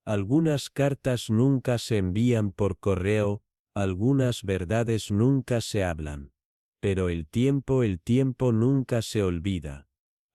Algunas cartas nunca se envían por correo, algunas verdades nunca se hablan. Pero el tiempo nunca se olvida.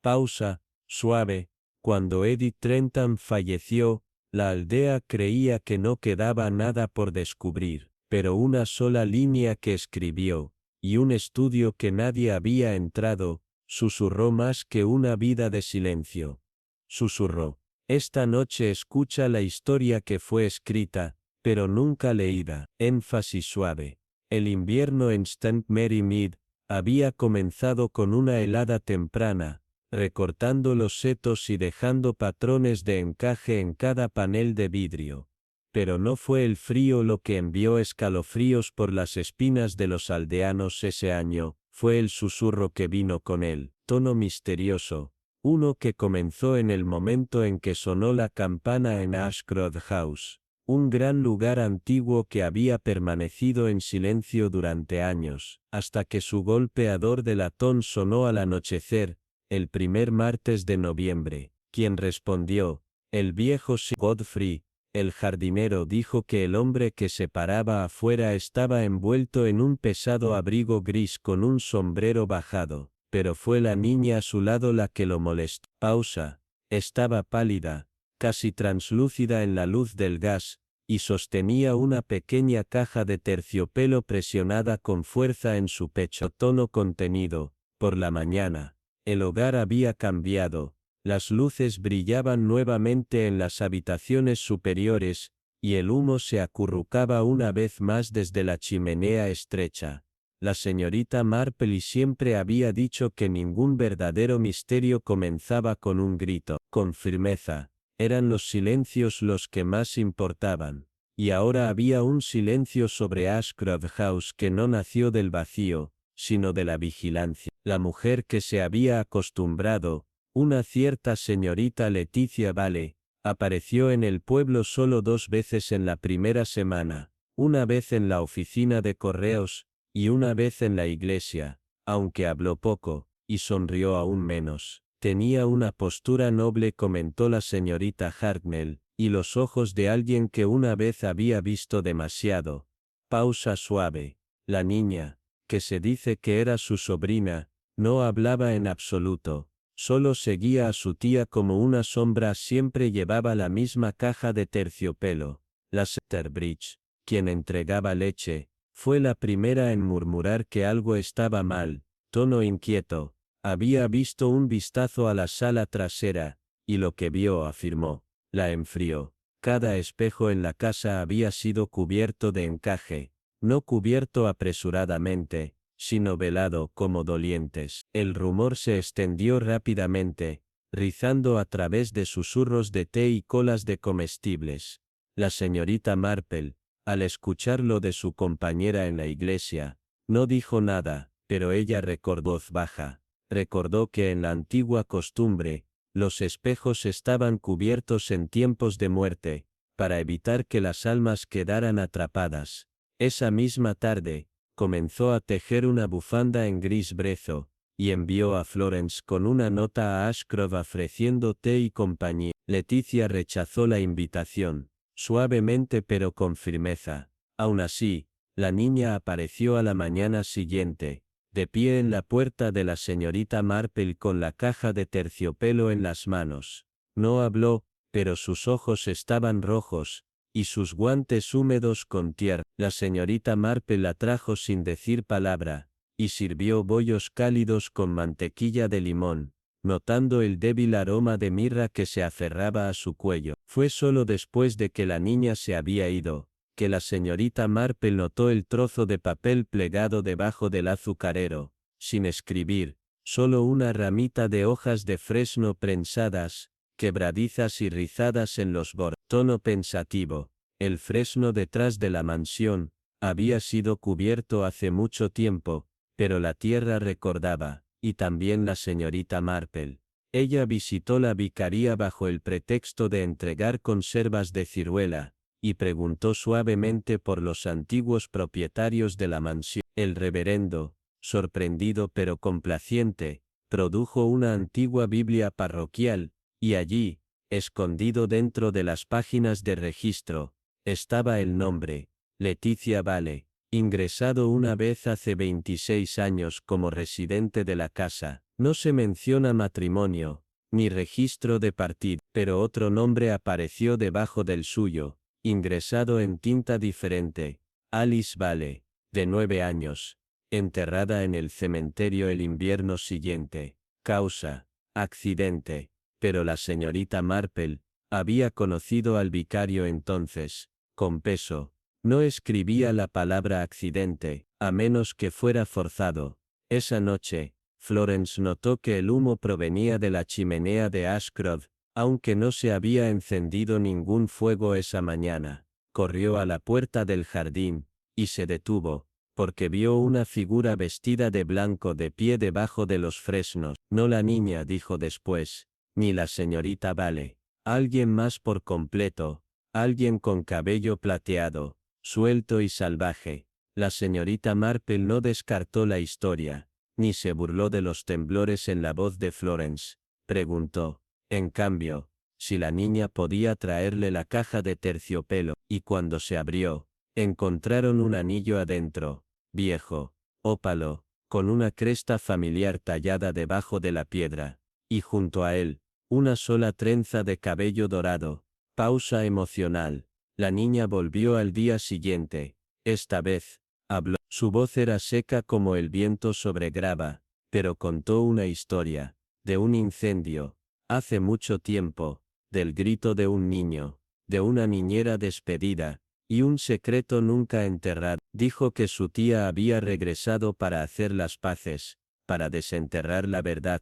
Pausa, suave. Cuando Edith Trentham falleció, la aldea creía que no quedaba nada por descubrir, pero una sola línea que escribió, y un estudio que nadie había entrado, susurró más que una vida de silencio. Susurró: esta noche escucha la historia que fue escrita, pero nunca leída. Énfasis suave. El invierno en St. Mary Mead había comenzado con una helada temprana, recortando los setos y dejando patrones de encaje en cada panel de vidrio. Pero no fue el frío lo que envió escalofríos por las espinas de los aldeanos ese año, fue el susurro que vino con él, tono misterioso, uno que comenzó en el momento en que sonó la campana en Ashcroft House, un gran lugar antiguo que había permanecido en silencio durante años, hasta que su golpeador de latón sonó al anochecer, el primer martes de noviembre. Quien respondió, el viejo Sir Godfrey, el jardinero, dijo que el hombre que se paraba afuera estaba envuelto en un pesado abrigo gris con un sombrero bajado, pero fue la niña a su lado la que lo molestó. Pausa. Estaba pálida, casi translúcida en la luz del gas, y sostenía una pequeña caja de terciopelo presionada con fuerza en su pecho. Tono contenido. Por la mañana, el hogar había cambiado, las luces brillaban nuevamente en las habitaciones superiores, y el humo se acurrucaba una vez más desde la chimenea estrecha. La señorita Marple siempre había dicho que ningún verdadero misterio comenzaba con un grito. Con firmeza, eran los silencios los que más importaban. Y ahora había un silencio sobre Ashcroft House que no nació del vacío, sino de la vigilancia. La mujer que se había acostumbrado, una cierta señorita Leticia Vale, apareció en el pueblo solo 2 veces en la primera semana, una vez en la oficina de correos, y una vez en la iglesia, aunque habló poco, y sonrió aún menos. Tenía una postura noble, comentó la señorita Hartnell, y los ojos de alguien que una vez había visto demasiado. Pausa suave. La niña, que se dice que era su sobrina, no hablaba en absoluto, solo seguía a su tía como una sombra. Siempre llevaba la misma caja de terciopelo. La Bridge, quien entregaba leche, fue la primera en murmurar que algo estaba mal, tono inquieto. Había visto un vistazo a la sala trasera, y lo que vio, afirmó, la enfrió. Cada espejo en la casa había sido cubierto de encaje, no cubierto apresuradamente, sino velado como dolientes. El rumor se extendió rápidamente, rizando a través de susurros de té y colas de comestibles. La señorita Marple, al escuchar lo de su compañera en la iglesia, no dijo nada, pero ella recordó voz baja. Recordó que en la antigua costumbre, los espejos estaban cubiertos en tiempos de muerte, para evitar que las almas quedaran atrapadas. Esa misma tarde, comenzó a tejer una bufanda en gris brezo, y envió a Florence con una nota a Ashcroft ofreciendo té y compañía. Leticia rechazó la invitación, suavemente pero con firmeza. Aun así, la niña apareció a la mañana siguiente, de pie en la puerta de la señorita Marple con la caja de terciopelo en las manos. No habló, pero sus ojos estaban rojos, y sus guantes húmedos con tierra. La señorita Marple la trajo sin decir palabra, y sirvió bollos cálidos con mantequilla de limón, notando el débil aroma de mirra que se aferraba a su cuello. Fue solo después de que la niña se había ido, que la señorita Marple notó el trozo de papel plegado debajo del azucarero, sin escribir, solo una ramita de hojas de fresno prensadas, quebradizas y rizadas en los bordes. Tono pensativo. El fresno detrás de la mansión había sido cubierto hace mucho tiempo, pero la tierra recordaba, y también la señorita Marple. Ella visitó la vicaría bajo el pretexto de entregar conservas de ciruela, y preguntó suavemente por los antiguos propietarios de la mansión. El reverendo, sorprendido pero complaciente, produjo una antigua Biblia parroquial, y allí, Escondido dentro de las páginas de registro, estaba el nombre, Leticia Vale, ingresado una vez hace 26 años como residente de la casa. No se menciona matrimonio, ni registro de partido, pero otro nombre apareció debajo del suyo, ingresado en tinta diferente, Alice Vale, de 9 años, enterrada en el cementerio el invierno siguiente. Causa, accidente. Pero la señorita Marple había conocido al vicario entonces, con peso. No escribía la palabra accidente, a menos que fuera forzado. Esa noche, Florence notó que el humo provenía de la chimenea de Ashcroft, aunque no se había encendido ningún fuego esa mañana. Corrió a la puerta del jardín, y se detuvo, porque vio una figura vestida de blanco de pie debajo de los fresnos. No la niña, dijo después, ni la señorita Vale. Alguien más por completo, alguien con cabello plateado, suelto y salvaje. La señorita Marple no descartó la historia, ni se burló de los temblores en la voz de Florence. Preguntó, en cambio, si la niña podía traerle la caja de terciopelo, y cuando se abrió, encontraron un anillo adentro, viejo, ópalo, con una cresta familiar tallada debajo de la piedra, y junto a él, una sola trenza de cabello dorado. Pausa emocional. La niña volvió al día siguiente. Esta vez, habló. Su voz era seca como el viento sobre grava, pero contó una historia, de un incendio, hace mucho tiempo, del grito de un niño, de una niñera despedida, y un secreto nunca enterrado. Dijo que su tía había regresado para hacer las paces, para desenterrar la verdad,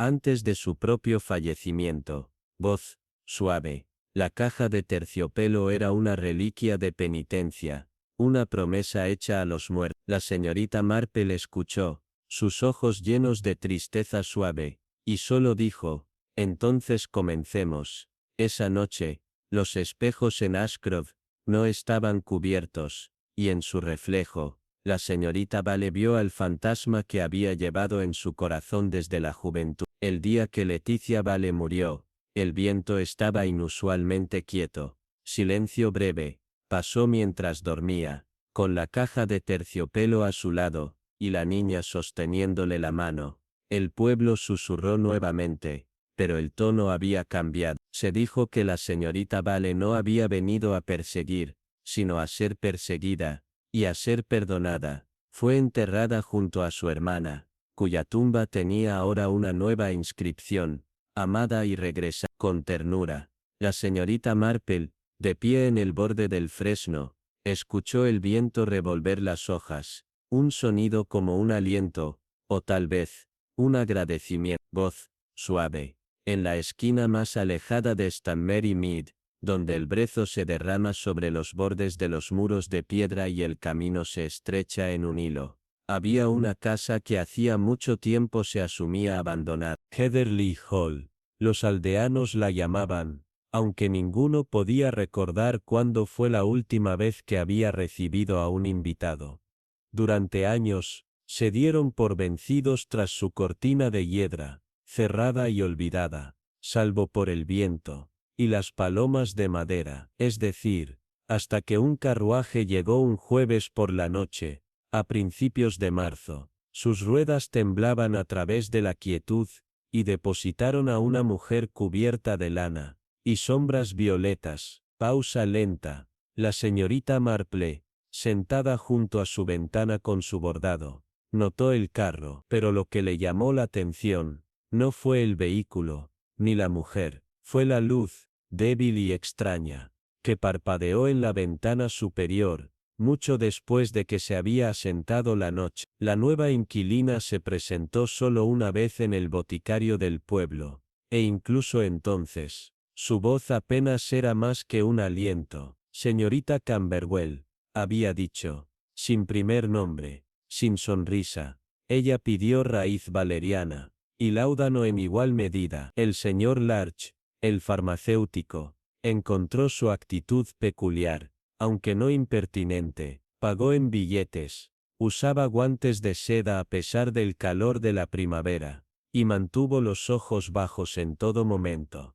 antes de su propio fallecimiento. Voz suave. La caja de terciopelo era una reliquia de penitencia, una promesa hecha a los muertos. La señorita Marple escuchó, sus ojos llenos de tristeza suave, y solo dijo, entonces comencemos. Esa noche, los espejos en Ashcroft no estaban cubiertos, y en su reflejo, la señorita Vale vio al fantasma que había llevado en su corazón desde la juventud. El día que Leticia Vale murió, el viento estaba inusualmente quieto. Silencio breve, pasó mientras dormía, con la caja de terciopelo a su lado, y la niña sosteniéndole la mano. El pueblo susurró nuevamente, pero el tono había cambiado. Se dijo que la señorita Vale no había venido a perseguir, sino a ser perseguida, y a ser perdonada. Fue enterrada junto a su hermana, cuya tumba tenía ahora una nueva inscripción, amada y regresa. Con ternura, la señorita Marple, de pie en el borde del fresno, escuchó el viento revolver las hojas, un sonido como un aliento, o tal vez, un agradecimiento. Voz suave. En la esquina más alejada de Stanmere Mead, donde el brezo se derrama sobre los bordes de los muros de piedra y el camino se estrecha en un hilo, había una casa que hacía mucho tiempo se asumía abandonada. Heatherley Hall. Los aldeanos la llamaban, aunque ninguno podía recordar cuándo fue la última vez que había recibido a un invitado. Durante años, se dieron por vencidos tras su cortina de hiedra, cerrada y olvidada, salvo por el viento, y las palomas de madera, es decir, hasta que un carruaje llegó un jueves por la noche, a principios de marzo. Sus ruedas temblaban a través de la quietud, y depositaron a una mujer cubierta de lana, y sombras violetas. Pausa lenta. La señorita Marple, sentada junto a su ventana con su bordado, notó el carro, pero lo que le llamó la atención, no fue el vehículo, ni la mujer, fue la luz, débil y extraña, que parpadeó en la ventana superior, mucho después de que se había asentado la noche. La nueva inquilina se presentó solo una vez en el boticario del pueblo, e incluso entonces, su voz apenas era más que un aliento. Señorita Camberwell, había dicho, sin primer nombre, sin sonrisa. Ella pidió raíz valeriana, y láudano en igual medida. El señor Larch, el farmacéutico, encontró su actitud peculiar, aunque no impertinente. Pagó en billetes, usaba guantes de seda a pesar del calor de la primavera, y mantuvo los ojos bajos en todo momento.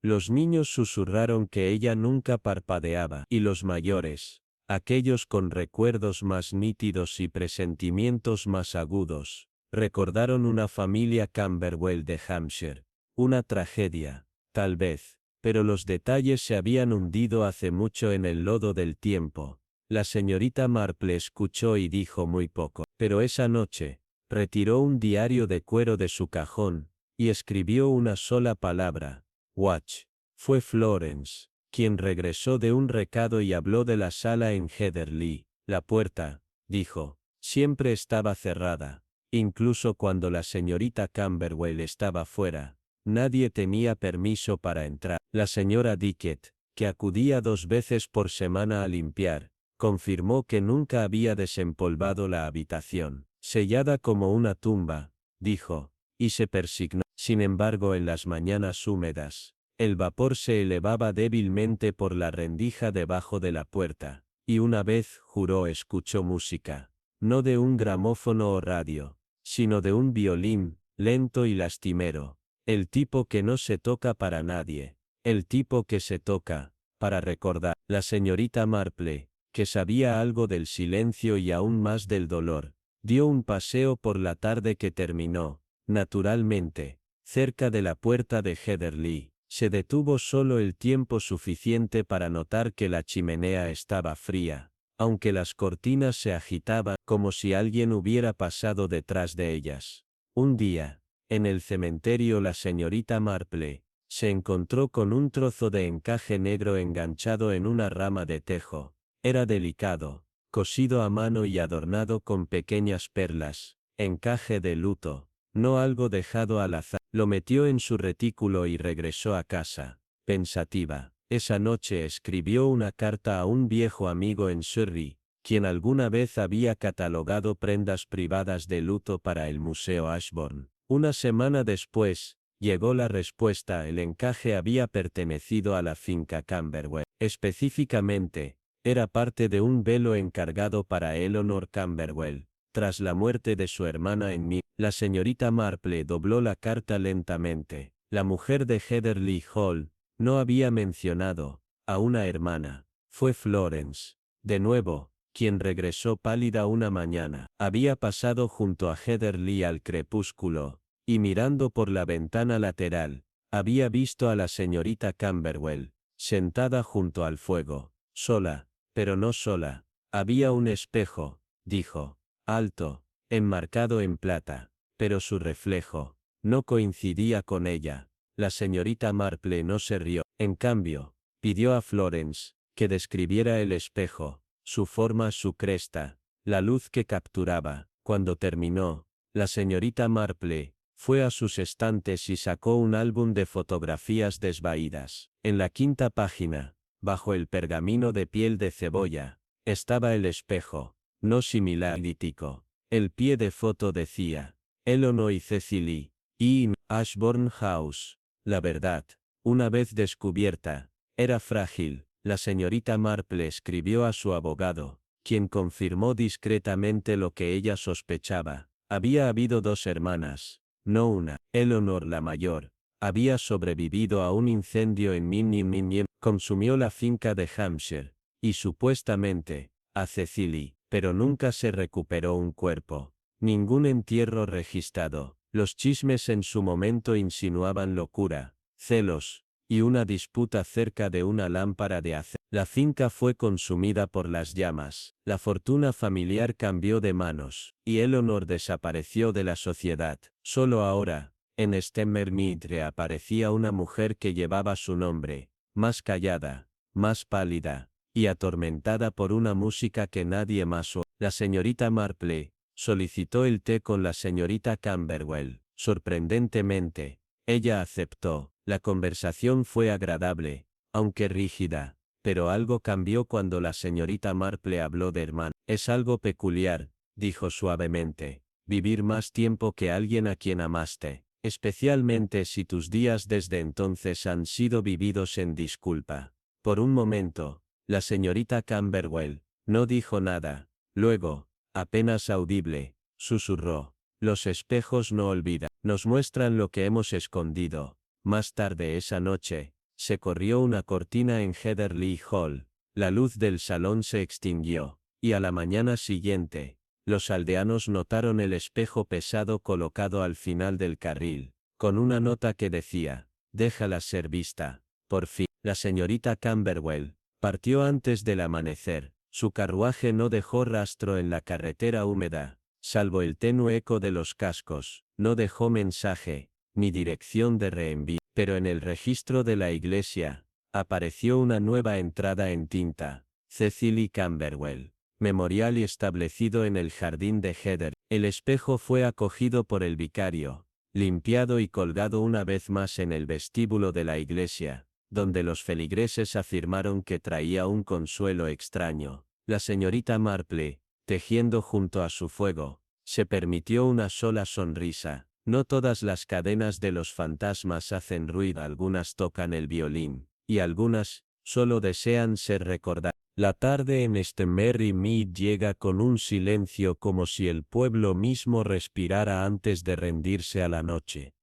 Los niños susurraron que ella nunca parpadeaba, y los mayores, aquellos con recuerdos más nítidos y presentimientos más agudos, recordaron una familia Camberwell de Hampshire. Una tragedia, tal vez, pero los detalles se habían hundido hace mucho en el lodo del tiempo. La señorita Marple escuchó y dijo muy poco, pero esa noche, retiró un diario de cuero de su cajón, y escribió una sola palabra, Watch. Fue Florence, quien regresó de un recado y habló de la sala en Heatherley. La puerta, dijo, siempre estaba cerrada, incluso cuando la señorita Camberwell estaba fuera. Nadie tenía permiso para entrar. La señora Dickett, que acudía 2 veces por semana a limpiar, confirmó que nunca había desempolvado la habitación. Sellada como una tumba, dijo, y se persignó. Sin embargo, en las mañanas húmedas, el vapor se elevaba débilmente por la rendija debajo de la puerta, y una vez, juró, escuchó música, no de un gramófono o radio, sino de un violín, lento y lastimero, el tipo que no se toca para nadie, el tipo que se toca, para recordar. La señorita Marple, que sabía algo del silencio y aún más del dolor, dio un paseo por la tarde que terminó, naturalmente, cerca de la puerta de Heatherley. Se detuvo solo el tiempo suficiente para notar que la chimenea estaba fría, aunque las cortinas se agitaban como si alguien hubiera pasado detrás de ellas. Un día, en el cementerio, la señorita Marple se encontró con un trozo de encaje negro enganchado en una rama de tejo. Era delicado, cosido a mano y adornado con pequeñas perlas, encaje de luto, no algo dejado al azar. Lo metió en su retículo y regresó a casa, pensativa. Esa noche escribió una carta a un viejo amigo en Surrey, quien alguna vez había catalogado prendas privadas de luto para el Museo Ashbourne. Una semana después, llegó la respuesta. El encaje había pertenecido a la finca Camberwell. Específicamente, era parte de un velo encargado para Eleanor Camberwell, tras la muerte de su hermana en Mi. La señorita Marple dobló la carta lentamente. La mujer de Heatherley Hall no había mencionado a una hermana. Fue Florence, de nuevo, quien regresó pálida una mañana. Había pasado junto a Heatherley al crepúsculo, y mirando por la ventana lateral, había visto a la señorita Camberwell, sentada junto al fuego, sola, pero no sola. Había un espejo, dijo, alto, enmarcado en plata, pero su reflejo no coincidía con ella. La señorita Marple no se rió. En cambio, pidió a Florence que describiera el espejo, su forma, su cresta, la luz que capturaba. Cuando terminó, la señorita Marple fue a sus estantes y sacó un álbum de fotografías desvaídas. En la 5ª página, bajo el pergamino de piel de cebolla, estaba el espejo, no similar, lítico. El pie de foto decía, Eleanor y Cecily, in Ashbourne House. La verdad, una vez descubierta, era frágil. La señorita Marple escribió a su abogado, quien confirmó discretamente lo que ella sospechaba. Había habido 2 hermanas, no una. Eleanor, la mayor, había sobrevivido a un incendio en Mimim, consumió la finca de Hampshire, y supuestamente, a Cecily, pero nunca se recuperó un cuerpo, ningún entierro registrado. Los chismes en su momento insinuaban locura, celos, y una disputa cerca de una lámpara de aceite. La finca fue consumida por las llamas, la fortuna familiar cambió de manos, y Eleanor desapareció de la sociedad. Solo ahora, en Stemmermead reaparecía una mujer que llevaba su nombre, más callada, más pálida, y atormentada por una música que nadie más oía. La señorita Marple solicitó el té con la señorita Camberwell. Sorprendentemente, ella aceptó. La conversación fue agradable, aunque rígida, pero algo cambió cuando la señorita Marple habló de hermano. Es algo peculiar, dijo suavemente, vivir más tiempo que alguien a quien amaste, especialmente si tus días desde entonces han sido vividos en disculpa. Por un momento, la señorita Camberwell no dijo nada. Luego, apenas audible, susurró, los espejos no olvidan, nos muestran lo que hemos escondido. Más tarde esa noche, Se corrió una cortina en Heatherley Hall, la luz del salón se extinguió, y a la mañana siguiente, los aldeanos notaron el espejo pesado colocado al final del carril, con una nota que decía, déjala ser vista. Por fin, la señorita Camberwell partió antes del amanecer. Su carruaje no dejó rastro en la carretera húmeda, salvo el tenue eco de los cascos, no dejó mensaje, ni dirección de reenvío. Pero en el registro de la iglesia, apareció una nueva entrada en tinta, Cecily Camberwell, memorial y establecido en el jardín de Heather. El espejo fue acogido por el vicario, limpiado y colgado una vez más en el vestíbulo de la iglesia, donde los feligreses afirmaron que traía un consuelo extraño. La señorita Marple, tejiendo junto a su fuego, se permitió una sola sonrisa. No todas las cadenas de los fantasmas hacen ruido, algunas tocan el violín, y algunas, solo desean ser recordadas. La tarde en este Merry Mead llega con un silencio como si el pueblo mismo respirara antes de rendirse a la noche.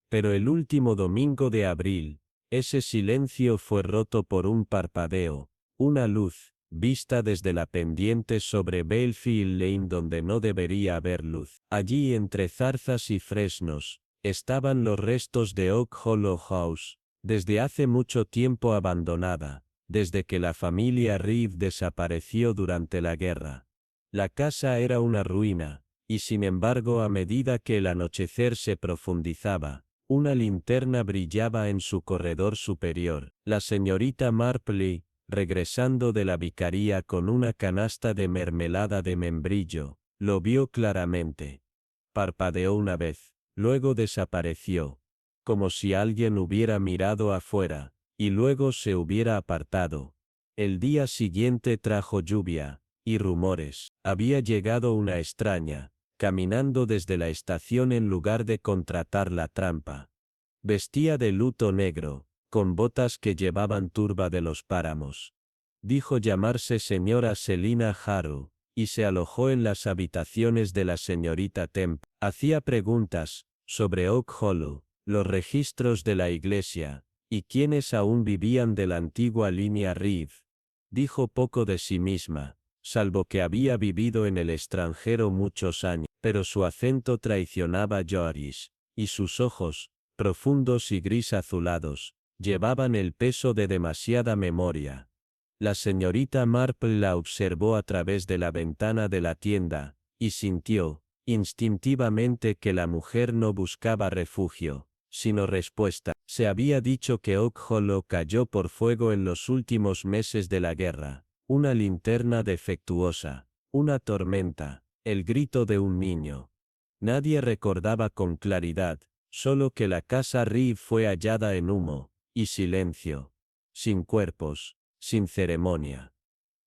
Pero el último domingo de abril, ese silencio fue roto por un parpadeo, una luz, vista desde la pendiente sobre Belfield Lane donde no debería haber luz. Allí entre zarzas y fresnos, estaban los restos de Oak Hollow House, desde hace mucho tiempo abandonada, desde que la familia Reeve desapareció durante la guerra. La casa era una ruina, y sin embargo a medida que el anochecer se profundizaba, una linterna brillaba en su corredor superior. La señorita Marple, regresando de la vicaría con una canasta de mermelada de membrillo, lo vio claramente. Parpadeó una vez, luego desapareció, como si alguien hubiera mirado afuera, y luego se hubiera apartado. El día siguiente trajo lluvia, y rumores. Había llegado una extraña, caminando desde la estación en lugar de contratar la trampa. Vestía de luto negro, con botas que llevaban turba de los páramos. Dijo llamarse señora Selina Harrow, y se alojó en las habitaciones de la señorita Temple. Hacía preguntas sobre Oak Hollow, los registros de la iglesia, y quienes aún vivían de la antigua línea Reeve. Dijo poco de sí misma, salvo que había vivido en el extranjero muchos años, pero su acento traicionaba a Joris, y sus ojos, profundos y gris azulados, llevaban el peso de demasiada memoria. La señorita Marple la observó a través de la ventana de la tienda, y sintió, instintivamente, que la mujer no buscaba refugio, sino respuesta. Se había dicho que Oak Hollow cayó por fuego en los últimos meses de la guerra, una linterna defectuosa, una tormenta, el grito de un niño. Nadie recordaba con claridad, solo que la casa Reeve fue hallada en humo, y silencio, sin cuerpos, sin ceremonia.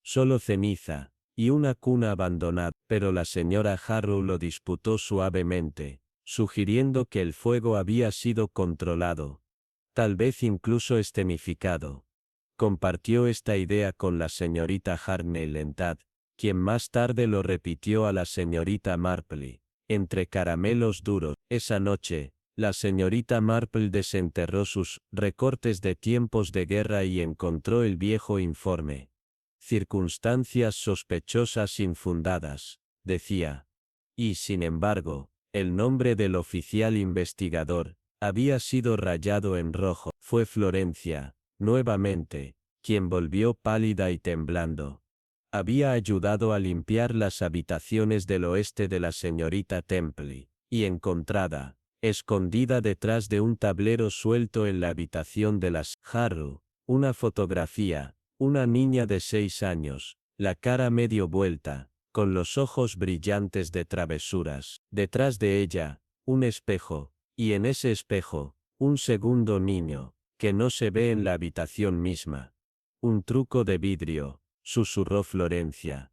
Solo ceniza, y una cuna abandonada, pero la señora Harrow lo disputó suavemente, sugiriendo que el fuego había sido controlado, tal vez incluso escenificado. Compartió esta idea con la señorita Harney Lentad, quien más tarde lo repitió a la señorita Marple. Entre caramelos duros, esa noche, la señorita Marple desenterró sus recortes de tiempos de guerra y encontró el viejo informe. Circunstancias sospechosas infundadas, decía. Y sin embargo, el nombre del oficial investigador había sido rayado en rojo. Fue Florencia, nuevamente, quien volvió pálida y temblando. Había ayudado a limpiar las habitaciones del oeste de la señorita Temple, y encontrada, escondida detrás de un tablero suelto en la habitación de las Harrow, una fotografía, una niña de 6 años, la cara medio vuelta, con los ojos brillantes de travesuras. Detrás de ella, un espejo, y en ese espejo, un segundo niño, que no se ve en la habitación misma. Un truco de vidrio, susurró Florencia.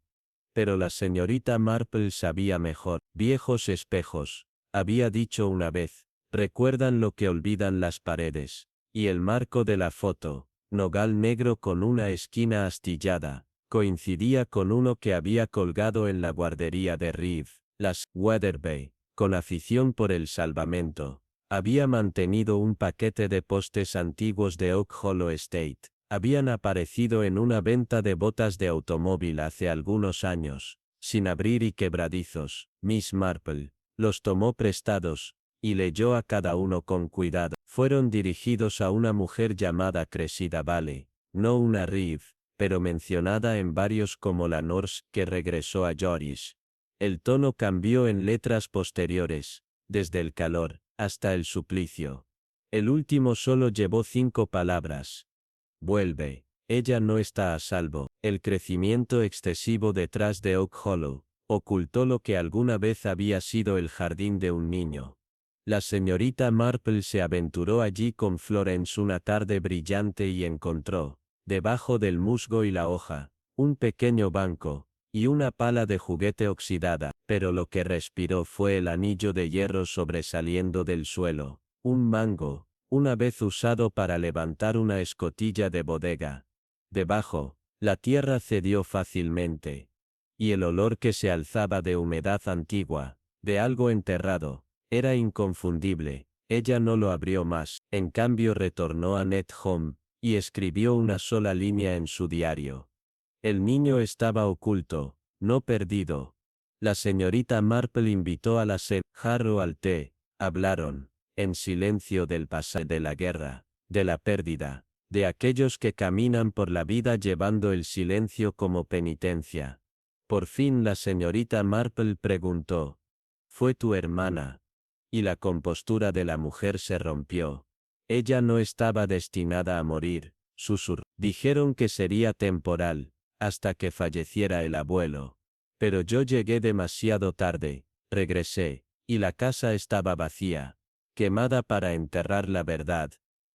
Pero la señorita Marple sabía mejor. Viejos espejos, había dicho una vez, recuerdan lo que olvidan las paredes. Y el marco de la foto, nogal negro con una esquina astillada, coincidía con uno que había colgado en la guardería de Reeve, las Weatherby, con afición por el salvamento. Había mantenido un paquete de postes antiguos de Oak Hollow Estate. Habían aparecido en una venta de botas de automóvil hace algunos años, sin abrir y quebradizos. Miss Marple los tomó prestados, y leyó a cada uno con cuidado. Fueron dirigidos a una mujer llamada Cressida Vale, no una Reeve, pero mencionada en varios como la nurse que regresó a Joris. El tono cambió en letras posteriores, desde el calor, hasta el suplicio. El último solo llevó 5 palabras. Vuelve, ella no está a salvo. El crecimiento excesivo detrás de Oak Hollow ocultó lo que alguna vez había sido el jardín de un niño. La señorita Marple se aventuró allí con Florence una tarde brillante y encontró, debajo del musgo y la hoja, un pequeño banco, y una pala de juguete oxidada, pero lo que respiró fue el anillo de hierro sobresaliendo del suelo, un mango, una vez usado para levantar una escotilla de bodega. Debajo, la tierra cedió fácilmente. Y el olor que se alzaba de humedad antigua, de algo enterrado, era inconfundible. Ella no lo abrió más, en cambio retornó a Net Home, y escribió una sola línea en su diario. El niño estaba oculto, no perdido. La señorita Marple invitó a la Jarro al té, hablaron, en silencio del pasado de la guerra, de la pérdida, de aquellos que caminan por la vida llevando el silencio como penitencia. Por fin la señorita Marple preguntó, ¿fue tu hermana? Y la compostura de la mujer se rompió. Ella no estaba destinada a morir, susurró. Dijeron que sería temporal, hasta que falleciera el abuelo. Pero yo llegué demasiado tarde, regresé, y la casa estaba vacía, quemada para enterrar la verdad.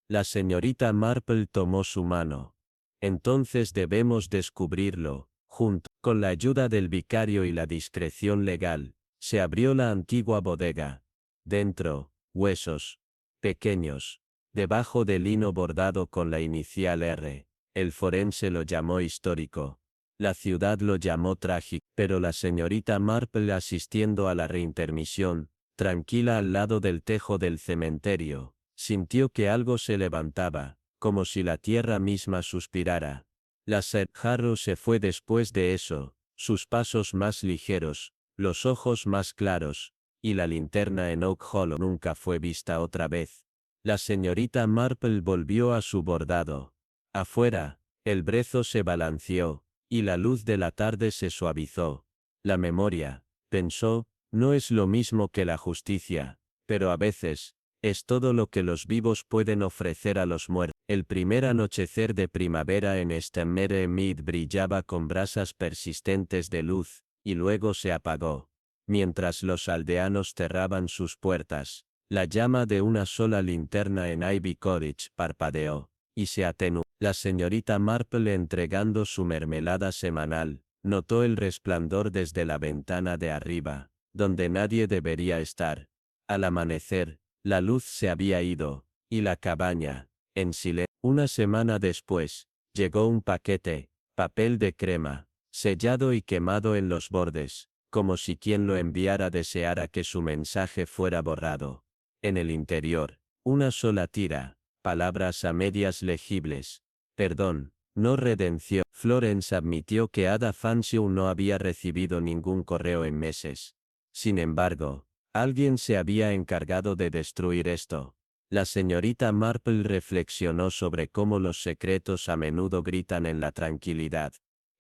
La señorita Marple tomó su mano. Entonces debemos descubrirlo, junto. Con la ayuda del vicario y la discreción legal, se abrió la antigua bodega. Dentro, huesos, pequeños, debajo de lino bordado con la inicial R. El forense lo llamó histórico. La ciudad lo llamó trágico, pero la señorita Marple asistiendo a la reintermisión, tranquila al lado del tejo del cementerio, sintió que algo se levantaba, como si la tierra misma suspirara. La Jarro se fue después de eso, sus pasos más ligeros, los ojos más claros, y la linterna en Oak Hollow nunca fue vista otra vez. La señorita Marple volvió a su bordado. Afuera, el brezo se balanceó, y la luz de la tarde se suavizó. La memoria, pensó, no es lo mismo que la justicia, pero a veces, es todo lo que los vivos pueden ofrecer a los muertos. El primer anochecer de primavera en Stamere Mead brillaba con brasas persistentes de luz, y luego se apagó. Mientras los aldeanos cerraban sus puertas, la llama de una sola linterna en Ivy Cottage parpadeó, y se atenuó. La señorita Marple, entregando su mermelada semanal, notó el resplandor desde la ventana de arriba, donde nadie debería estar. Al amanecer, la luz se había ido, y la cabaña, en silencio. Una semana después, llegó un paquete, papel de crema, sellado y quemado en los bordes, como si quien lo enviara deseara que su mensaje fuera borrado. En el interior, una sola tira, palabras a medias legibles. Perdón, no redención. Florence admitió que Ada Fanshawe no había recibido ningún correo en meses. Sin embargo, alguien se había encargado de destruir esto. La señorita Marple reflexionó sobre cómo los secretos a menudo gritan en la tranquilidad.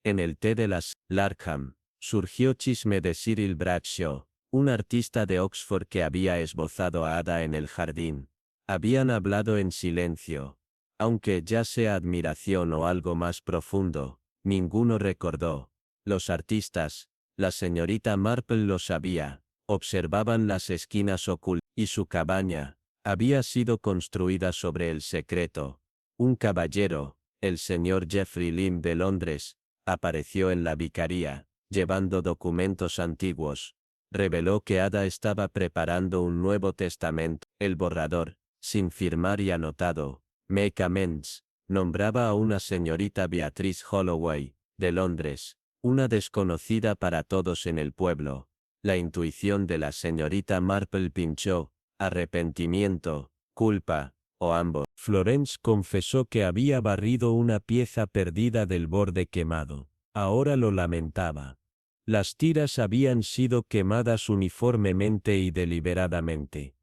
En el té de las Larkham, surgió chisme de Cyril Bradshaw, un artista de Oxford que había esbozado a Ada en el jardín. Habían hablado en silencio. Aunque ya sea admiración o algo más profundo, ninguno recordó. Los artistas, la señorita Marple lo sabía, observaban las esquinas ocultas, y su cabaña había sido construida sobre el secreto. Un caballero, el señor Geoffrey Lim de Londres, apareció en la vicaría, llevando documentos antiguos. Reveló que Ada estaba preparando un Nuevo Testamento. El borrador, sin firmar y anotado, Make Amends, nombraba a una señorita Beatrice Holloway, de Londres, una desconocida para todos en el pueblo. La intuición de la señorita Marple pinchó. arrepentimiento, culpa, o ambos. Florence confesó que había barrido una pieza perdida del borde quemado. Ahora lo lamentaba. Las tiras habían sido quemadas uniformemente y deliberadamente.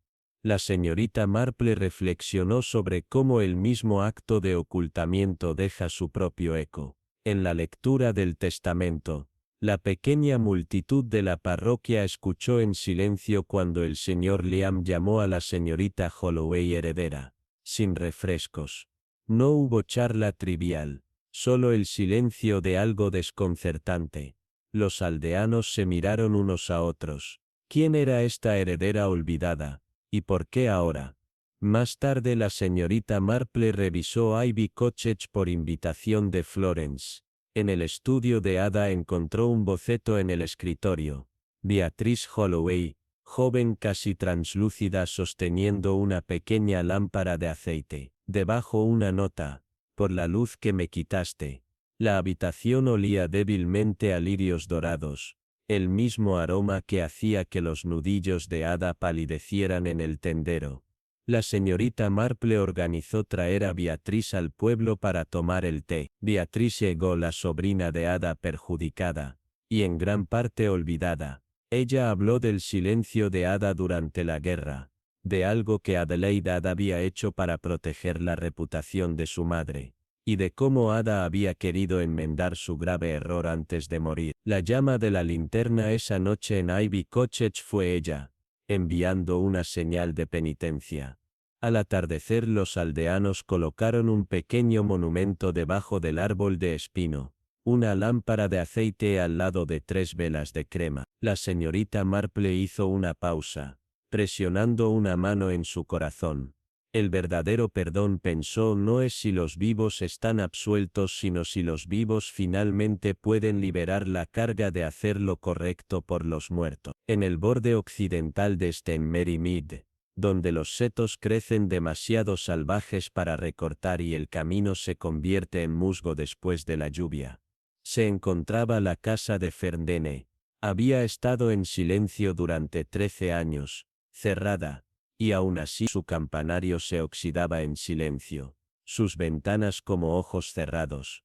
La señorita Marple reflexionó sobre cómo el mismo acto de ocultamiento deja su propio eco. En la lectura del testamento, la pequeña multitud de la parroquia escuchó en silencio cuando el señor Liam llamó a la señorita Holloway heredera. Sin refrescos. No hubo charla trivial, solo el silencio de algo desconcertante. Los aldeanos se miraron unos a otros. ¿Quién era esta heredera olvidada? ¿Y por qué ahora? Más tarde la señorita Marple revisó Ivy Cottage por invitación de Florence. En el estudio de Ada encontró un boceto en el escritorio. Beatrice Holloway, joven casi translúcida sosteniendo una pequeña lámpara de aceite. Debajo una nota. Por la luz que me quitaste. La habitación olía débilmente a lirios dorados. El mismo aroma que hacía que los nudillos de Ada palidecieran en el tendero. La señorita Marple organizó traer a Beatriz al pueblo para tomar el té. Beatriz llegó, la sobrina de Ada, perjudicada, y en gran parte olvidada. Ella habló del silencio de Ada durante la guerra, de algo que Adelaide Ada había hecho para proteger la reputación de su madre, y de cómo Ada había querido enmendar su grave error antes de morir. La llama de la linterna esa noche en Ivy Cottage fue ella, enviando una señal de penitencia. Al atardecer los aldeanos colocaron un pequeño monumento debajo del árbol de espino, una lámpara de aceite al lado de 3 velas de crema. La señorita Marple hizo una pausa, presionando una mano en su corazón. El verdadero perdón, pensó, no es si los vivos están absueltos, sino si los vivos finalmente pueden liberar la carga de hacer lo correcto por los muertos. En el borde occidental de St. Mary Mead, donde los setos crecen demasiado salvajes para recortar y el camino se convierte en musgo después de la lluvia, se encontraba la casa de Ferndene. Había estado en silencio durante 13 años, cerrada, y aún así su campanario se oxidaba en silencio, sus ventanas como ojos cerrados.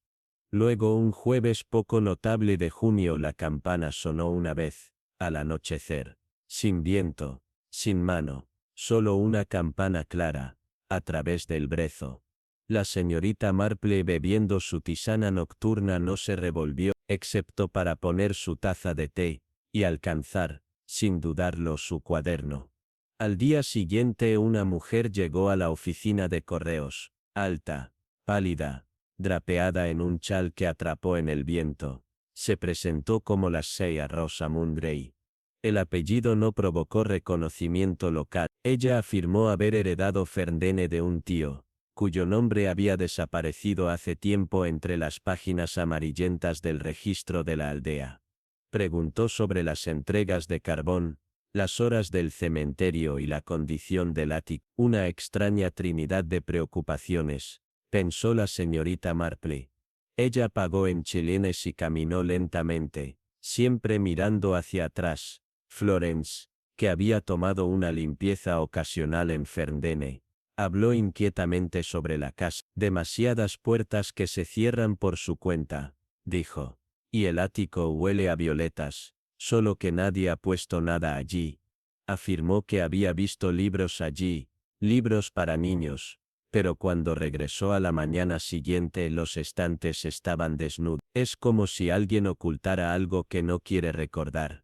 Luego, un jueves poco notable de junio, la campana sonó una vez, al anochecer, sin viento, sin mano, solo una campana clara, a través del brezo. La señorita Marple, bebiendo su tisana nocturna, no se revolvió, excepto para poner su taza de té, y alcanzar, sin dudarlo, su cuaderno. Al día siguiente una mujer llegó a la oficina de correos, alta, pálida, drapeada en un chal que atrapó en el viento. Se presentó como la Sea Rosamund Grey. El apellido no provocó reconocimiento local. Ella afirmó haber heredado Ferndene de un tío, cuyo nombre había desaparecido hace tiempo entre las páginas amarillentas del registro de la aldea. Preguntó sobre las entregas de carbón, las horas del cementerio y la condición del ático. Una extraña trinidad de preocupaciones, pensó la señorita Marple. Ella pagó en chilenes y caminó lentamente, siempre mirando hacia atrás. Florence, que había tomado una limpieza ocasional en Ferndene, habló inquietamente sobre la casa. Demasiadas puertas que se cierran por su cuenta, dijo. Y el ático huele a violetas, solo que nadie ha puesto nada allí. Afirmó que había visto libros allí, libros para niños, pero cuando regresó a la mañana siguiente los estantes estaban desnudos. Es como si alguien ocultara algo que no quiere recordar.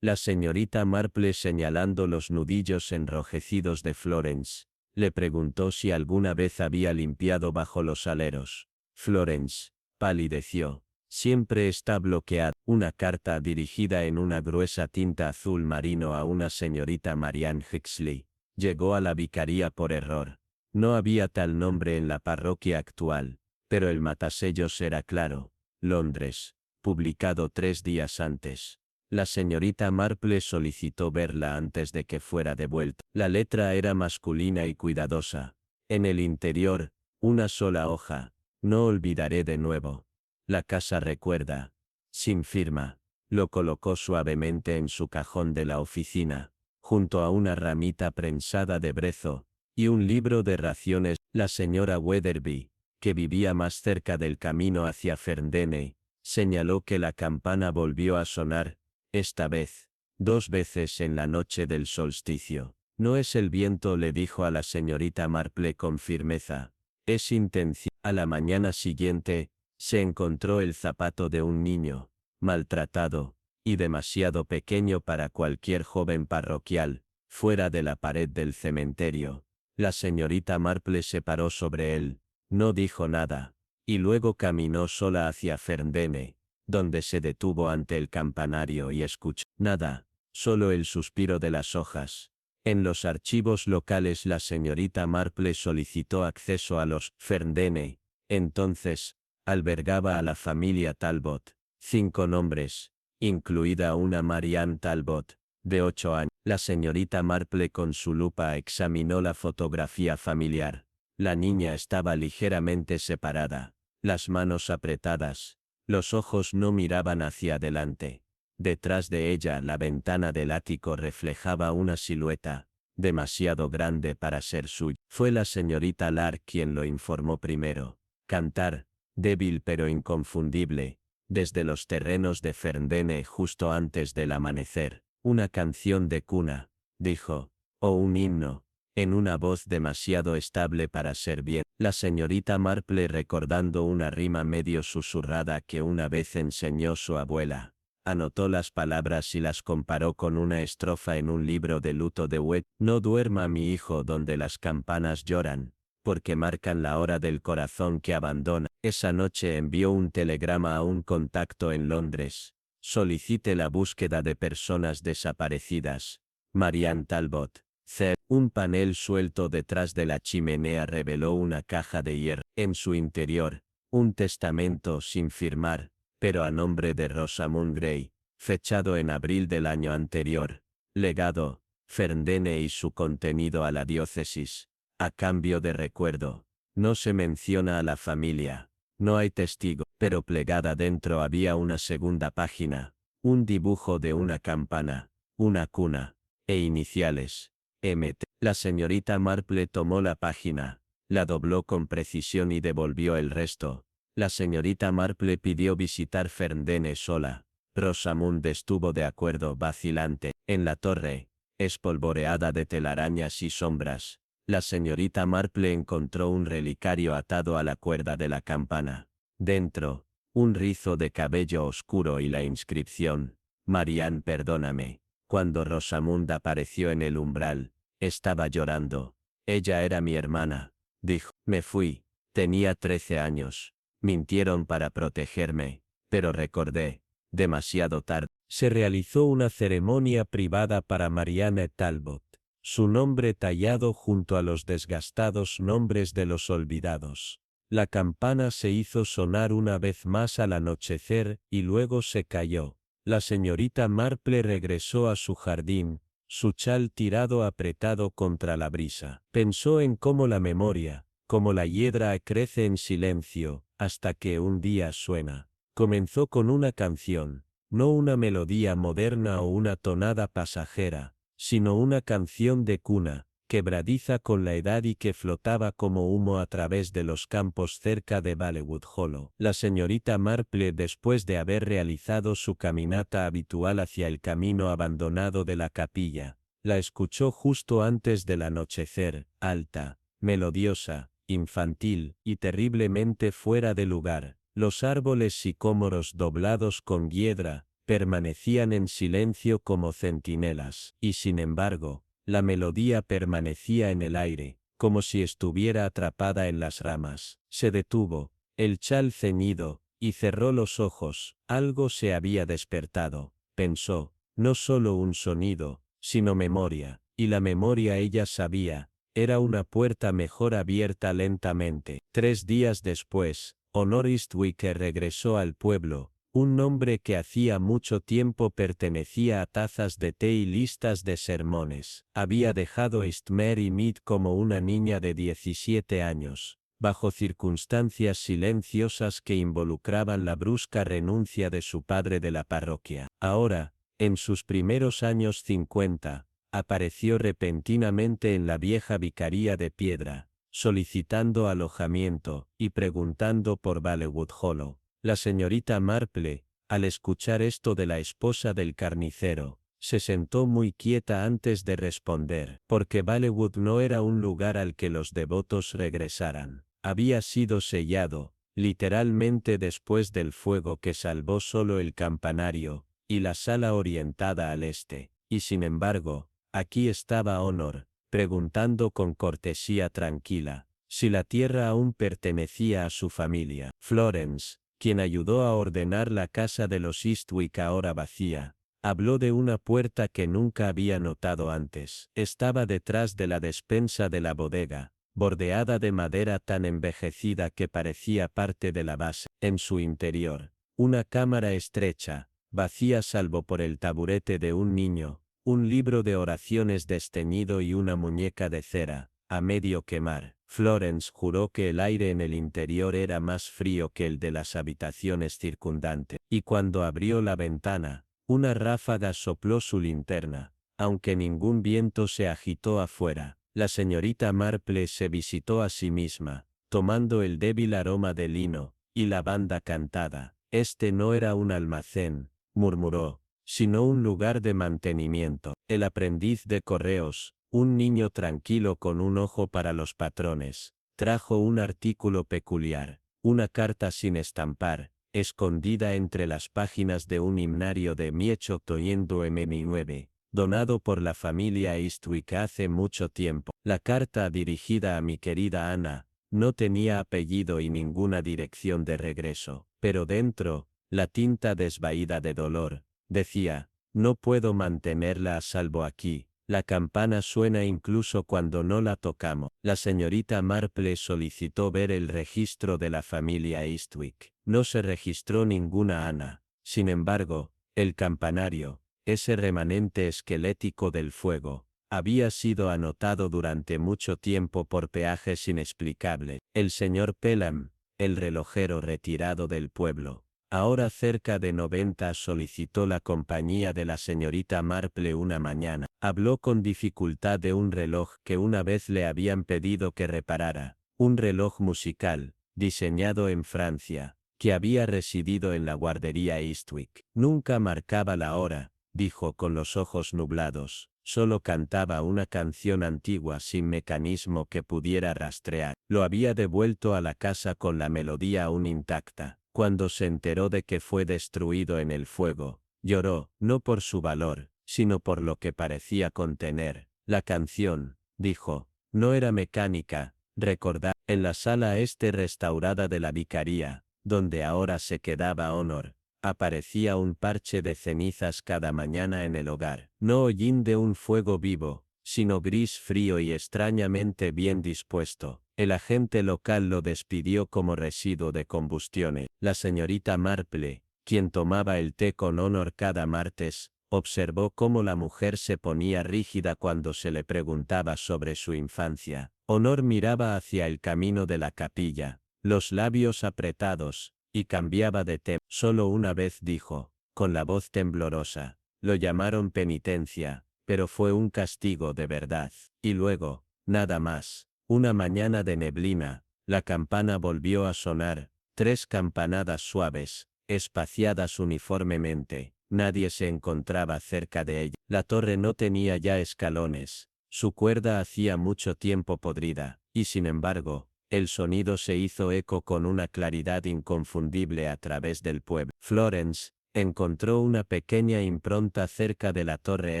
La señorita Marple, señalando los nudillos enrojecidos de Florence, le preguntó si alguna vez había limpiado bajo los aleros. Florence palideció. Siempre está bloqueada. Una carta dirigida en una gruesa tinta azul marino a una señorita Marianne Huxley llegó a la vicaría por error. No había tal nombre en la parroquia actual, pero el matasellos era claro. Londres, publicado 3 días antes. La señorita Marple solicitó verla antes de que fuera devuelta. La letra era masculina y cuidadosa. En el interior, una sola hoja. No olvidaré de nuevo. La casa recuerda. Sin firma. Lo colocó suavemente en su cajón de la oficina. junto a una ramita prensada de brezo, y un libro de raciones. La señora Weatherby, que vivía más cerca del camino hacia Ferndene, señaló que la campana volvió a sonar, esta vez, 2 veces en la noche del solsticio. No es el viento, le dijo a la señorita Marple con firmeza. Es intención. A la mañana siguiente, se encontró el zapato de un niño, maltratado, y demasiado pequeño para cualquier joven parroquial, fuera de la pared del cementerio. La señorita Marple se paró sobre él, no dijo nada, y luego caminó sola hacia Ferndene, donde se detuvo ante el campanario y escuchó nada, solo el suspiro de las hojas. En los archivos locales la señorita Marple solicitó acceso a los Ferndene. Entonces, albergaba a la familia Talbot, 5 nombres, incluida una Marianne Talbot, de 8 años. La señorita Marple con su lupa examinó la fotografía familiar. La niña estaba ligeramente separada, las manos apretadas, los ojos no miraban hacia adelante. Detrás de ella la ventana del ático reflejaba una silueta, demasiado grande para ser suya. Fue la señorita Lark quien lo informó primero. Cantar, débil pero inconfundible, desde los terrenos de Ferndene justo antes del amanecer. Una canción de cuna, dijo, o un himno, en una voz demasiado estable para ser bien. La señorita Marple recordando una rima medio susurrada que una vez enseñó su abuela. Anotó las palabras y las comparó con una estrofa en un libro de luto de Wet. No duerma mi hijo donde las campanas lloran, porque marcan la hora del corazón que abandona. Esa noche envió un telegrama a un contacto en Londres. Solicite la búsqueda de personas desaparecidas. Marianne Talbot. C. Un panel suelto detrás de la chimenea reveló una caja de hierro. En su interior, un testamento sin firmar, pero a nombre de Rosamund Gray, fechado en abril del año anterior. Legado, Ferndene y su contenido a la diócesis. A cambio de recuerdo. No se menciona a la familia. No hay testigo, pero plegada dentro había una segunda página, un dibujo de una campana, una cuna, e iniciales, MT. La señorita Marple tomó la página, la dobló con precisión y devolvió el resto. La señorita Marple pidió visitar Ferndene sola. Rosamund estuvo de acuerdo vacilante. En la torre, espolvoreada de telarañas y sombras, la señorita Marple encontró un relicario atado a la cuerda de la campana. Dentro, un rizo de cabello oscuro y la inscripción, Marianne perdóname. Cuando Rosamund apareció en el umbral, estaba llorando. Ella era mi hermana, dijo. Me fui, tenía 13 años. Mintieron para protegerme, pero recordé, demasiado tarde. Se realizó una ceremonia privada para Marianne Talbot, su nombre tallado junto a los desgastados nombres de los olvidados. La campana se hizo sonar una vez más al anochecer y luego se calló. La señorita Marple regresó a su jardín, su chal tirado apretado contra la brisa. Pensó en cómo la memoria, como la hiedra crece en silencio, hasta que un día suena. Comenzó con una canción, no una melodía moderna o una tonada pasajera, sino una canción de cuna, quebradiza con la edad y que flotaba como humo a través de los campos cerca de Ballywood Hollow. La señorita Marple, después de haber realizado su caminata habitual hacia el camino abandonado de la capilla, la escuchó justo antes del anochecer, alta, melodiosa, infantil, y terriblemente fuera de lugar. Los árboles sicómoros doblados con hiedra, permanecían en silencio como centinelas, y sin embargo, la melodía permanecía en el aire, como si estuviera atrapada en las ramas. Se detuvo, el chal ceñido, y cerró los ojos. Algo se había despertado, pensó, no solo un sonido, sino memoria, y la memoria ella sabía, era una puerta mejor abierta lentamente. 3 días después, Honoris Wicker regresó al pueblo, un nombre que hacía mucho tiempo pertenecía a tazas de té y listas de sermones. Había dejado East Mary Mead como una niña de 17 años, bajo circunstancias silenciosas que involucraban la brusca renuncia de su padre de la parroquia. Ahora, en sus primeros años 50, apareció repentinamente en la vieja vicaría de piedra, solicitando alojamiento, y preguntando por Balewood Hollow. La señorita Marple, al escuchar esto de la esposa del carnicero, se sentó muy quieta antes de responder, porque Balewood no era un lugar al que los devotos regresaran. Había sido sellado, literalmente después del fuego que salvó solo el campanario, y la sala orientada al este, y sin embargo, aquí estaba Honor, preguntando con cortesía tranquila, si la tierra aún pertenecía a su familia. Florence, quien ayudó a ordenar la casa de los Eastwick ahora vacía, habló de una puerta que nunca había notado antes. Estaba detrás de la despensa de la bodega, bordeada de madera tan envejecida que parecía parte de la base. En su interior, una cámara estrecha, vacía salvo por el taburete de un niño, un libro de oraciones desteñido y una muñeca de cera, a medio quemar. Florence juró que el aire en el interior era más frío que el de las habitaciones circundantes, y cuando abrió la ventana, una ráfaga sopló su linterna, aunque ningún viento se agitó afuera. La señorita Marple se visitó a sí misma, tomando el débil aroma de lino y lavanda cantada. Este no era un almacén, murmuró, sino un lugar de mantenimiento. El aprendiz de correos, un niño tranquilo con un ojo para los patrones, trajo un artículo peculiar, una carta sin estampar, escondida entre las páginas de un himnario de Miechoctoyendo MN9, donado por la familia Eastwick hace mucho tiempo. La carta dirigida a mi querida Ana, no tenía apellido y ninguna dirección de regreso, pero dentro, la tinta desvaída de dolor, decía, no puedo mantenerla a salvo aquí. La campana suena incluso cuando no la tocamos. La señorita Marple solicitó ver el registro de la familia Eastwick. No se registró ninguna Ana. Sin embargo, el campanario, ese remanente esquelético del fuego, había sido anotado durante mucho tiempo por peajes inexplicables. El señor Pelham, el relojero retirado del pueblo, ahora cerca de 90, solicitó la compañía de la señorita Marple una mañana. Habló con dificultad de un reloj que una vez le habían pedido que reparara, un reloj musical, diseñado en Francia, que había residido en la guardería Eastwick. Nunca marcaba la hora, dijo con los ojos nublados, solo cantaba una canción antigua sin mecanismo que pudiera rastrear. Lo había devuelto a la casa con la melodía aún intacta. Cuando se enteró de que fue destruido en el fuego, lloró, no por su valor, sino por lo que parecía contener. La canción, dijo, no era mecánica, recordar. En la sala restaurada de la vicaría, donde ahora se quedaba Honor, aparecía un parche de cenizas cada mañana en el hogar. No hollín de un fuego vivo, sino gris frío y extrañamente bien dispuesto. El agente local lo despidió como residuo de combustiones. La señorita Marple, quien tomaba el té con Honor cada martes, observó cómo la mujer se ponía rígida cuando se le preguntaba sobre su infancia. Honor miraba hacia el camino de la capilla, los labios apretados, y cambiaba de tema. Solo una vez dijo, con la voz temblorosa, lo llamaron penitencia, pero fue un castigo de verdad. Y luego, nada más. Una mañana de neblina, la campana volvió a sonar, 3 campanadas suaves, espaciadas uniformemente. Nadie se encontraba cerca de ella. La torre no tenía ya escalones, su cuerda hacía mucho tiempo podrida, y sin embargo, el sonido se hizo eco con una claridad inconfundible a través del pueblo. Florence encontró una pequeña impronta cerca de la torre